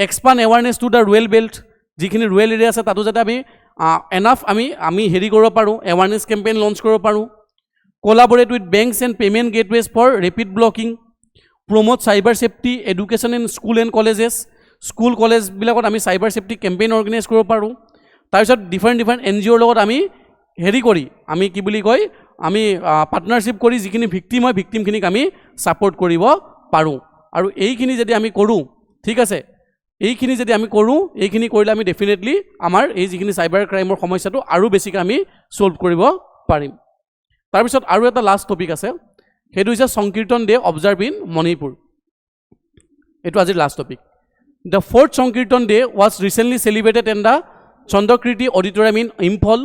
Expand awareness to the rural belt, যিখিনি ৰুৰেল এৰিয়া আছে তাতো যাতে আমি এনাফ আমি কৰিব পাৰোঁ, এৱাৰনেছ কেম্পেইন লঞ্চ কৰিব পাৰোঁ। Collaborate with banks and payment gateways for rapid blocking. Promote cyber safety education in school and colleges, school কলেজবিলাকত আমি চাইবাৰ ছেফটি কেম্পেইন অৰ্গেনাইজ কৰিব পাৰোঁ। তাৰপিছত ডিফাৰেণ্ট NGOৰ লগত আমি আমি কি বুলি কয়, আমি পাৰ্টনাৰশ্বিপ কৰি যিখিনি ভিক্টিম হয় ভিক্টিমখিনিক আমি ছাপৰ্ট কৰিব পাৰোঁ। আৰু এইখিনি যদি আমি কৰোঁ, ঠিক আছে, এইখিনি যদি আমি কৰোঁ, এইখিনি কৰিলে আমি ডেফিনেটলি আমাৰ এই যিখিনি চাইবাৰ ক্ৰাইমৰ সমস্যাটো আৰু বেছিকৈ আমি ছল্ভ কৰিব পাৰিম। তাৰপিছত আৰু এটা লাষ্ট টপিক আছে, সেইটো হৈছে Sankirtana day observe in Manipur. এইটো আজিৰ last topic. The 4th Sankirtana day was recently celebrated in the Chandrakriti auditorium in Imphal,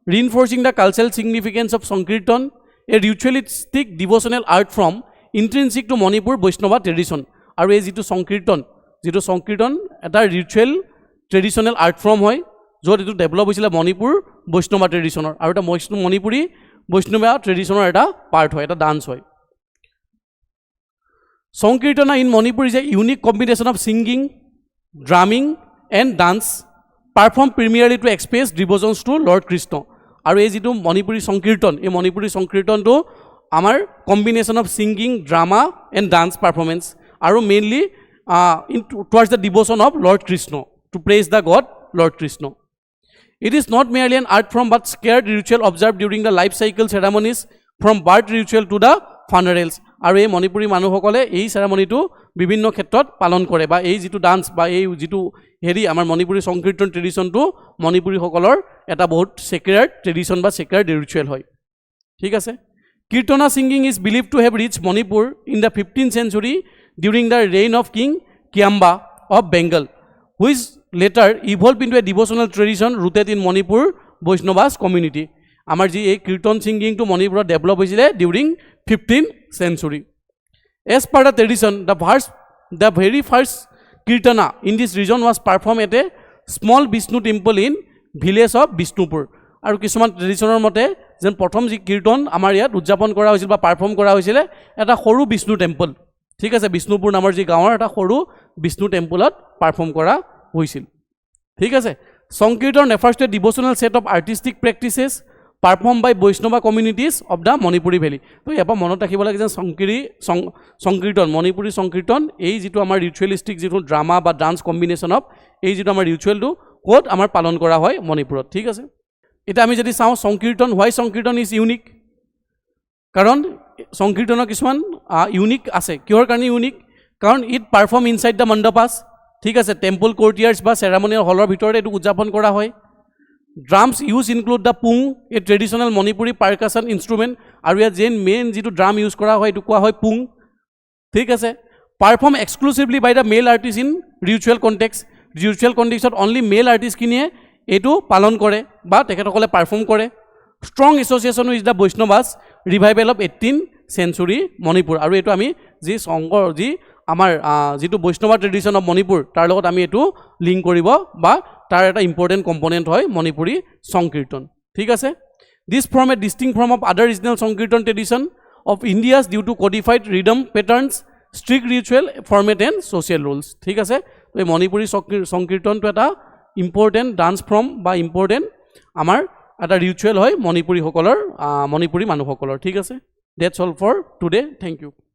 reinforcing the cultural significance of Sankirtan, a ritualistic devotional art form intrinsic to Manipur Vaishnava tradition. আৰু এই যিটো সংকীৰ্তন এটা ritual traditional art form হয়, য'ত এইটো develop হৈছিলে মণিপুৰ বৈষ্ণৱা ট্ৰেডিশ্যনৰ, আৰু এটা মণিপুৰী বৈষ্ণৱা ট্ৰেডিশ্যনৰ এটা পাৰ্ট হয়, এটা ডান্স হয়। Sankirtana in Manipur is a unique combination of singing, drumming and dance, performed primarily to express devotions to Lord Krishna. আৰু এই যিটো মণিপুৰী সংকীৰ্তন, এই মণিপুৰী সংকীৰ্তনটো আমাৰ combination of singing, drama and dance performance, আৰু mainly towards the devotion of Lord Krishna, to praise the God Lord Krishna. It is not merely an art form but scared ritual observed during the life cycle ceremonies from birth ritual to the funerals. আৰু এই মণিপুৰী মানুহসকলে এই চেৰামনিটো বিভিন্ন ক্ষেত্ৰত পালন কৰে বা এই যিটো ডান্স বা এই যিটো হেৰি আমাৰ মণিপুৰী সংকীৰ্তন ট্ৰেডিশ্যনটো মণিপুৰীসকলৰ এটা বহুত চেক্ৰেড ট্ৰেডিশ্যন বা চেক্ৰেড ৰিচুৱেল হয় ঠিক আছে Kirtana singing is believed to have reached Manipur in the 15th century during the reign of King Kiamba of Bengal, which later evolved into a devotional tradition rooted in Manipur Vaishnavas community. Amar ji ei Kirtan singing to Manipur develop hoisile during 15th century. As per the tradition, the very first Kirtana in this region was performed at a small Vishnu temple in village of Vishnupur. আৰু কিছুমান ট্ৰেডিশ্যনৰ মতে যেন প্ৰথম যি কীৰ্তন আমাৰ ইয়াত উদযাপন কৰা হৈছিল বা পাৰফৰ্ম কৰা হৈছিলে এটা সৰু বিষ্ণু টেম্পল ঠিক আছে বিষ্ণুপুৰ নামৰ যি গাঁৱৰ এটা সৰু বিষ্ণু টেম্পলত পাৰফৰ্ম কৰা হৈছিল ঠিক আছে সংকীৰ্তন refers to a devotional set of artistic practices performed by Vaishnava communities of the Manipuri Valley তো ইয়াৰ মনত ৰাখিব লাগে যে সংকীৰ্তন মণিপুৰী সংকীৰ্তন এই যিটো আমাৰ ৰিচুৱেলিষ্টিক যিটো ড্ৰামা বা ডান্স কম্বিনেশ্যন অফ এই যিটো আমাৰ ৰিচুৱেলটো ক'ত আমাৰ পালন কৰা হয় মণিপুৰত ঠিক আছে এটা আমি যদি চাওঁ সংকীৰ্তন হোৱাই সংকীৰ্তন ইজ ইউনিক কাৰণ সংকীৰ্তনৰ কিছুমান ইউনিক আছে কিহৰ কাৰণে ইউনিক কাৰণ ইট পাৰফৰ্ম ইনসাইড দ্য মণ্ডপাছ ঠিক আছে টেম্পল কোৰ্টিয়াৰ্ছ বা চেৰামনিয়েল হলৰ ভিতৰত এইটো উদযাপন কৰা হয় ড্ৰামছ use include the pung a traditional Manipuri percussion instrument আৰু ইয়াত যেন মেইন যিটো ড্ৰাম ইউজ কৰা হয় এইটো কোৱা হয় পুং ঠিক আছে perform exclusively by the male artist in ritual context only male আৰ্টিষ্টখিনিয়ে এইটো পালন কৰে বা তেখেতসকলে পাৰফৰ্ম কৰে strong association with the Vaishnavas revival of 18th century Manipur আৰু এইটো আমি যি সংঘৰ যি আমাৰ যিটো বৈষ্ণৱা ট্ৰেডিশ্যন অফ মণিপুৰ তাৰ লগত আমি এইটো লিংক কৰিব বা তাৰ এটা ইম্পৰ্টেণ্ট কম্পনেণ্ট হয় মণিপুৰী সংকীৰ্তন ঠিক আছে this form a distinct form of other regional Sankirtana tradition of India's due to codified rhythm patterns strict ritual format and social rules ঠিক আছে এই মণিপুৰী সংকীৰ্তনটো এটা ইম্পৰ্টেণ্ট ডান্স ফৰ্ম বা ইম্পৰ্টেণ্ট আমাৰ এটা ৰিচুৱেল হয় মণিপুৰীসকলৰ মণিপুৰী মানুহসকলৰ ঠিক আছে that's all for today thank U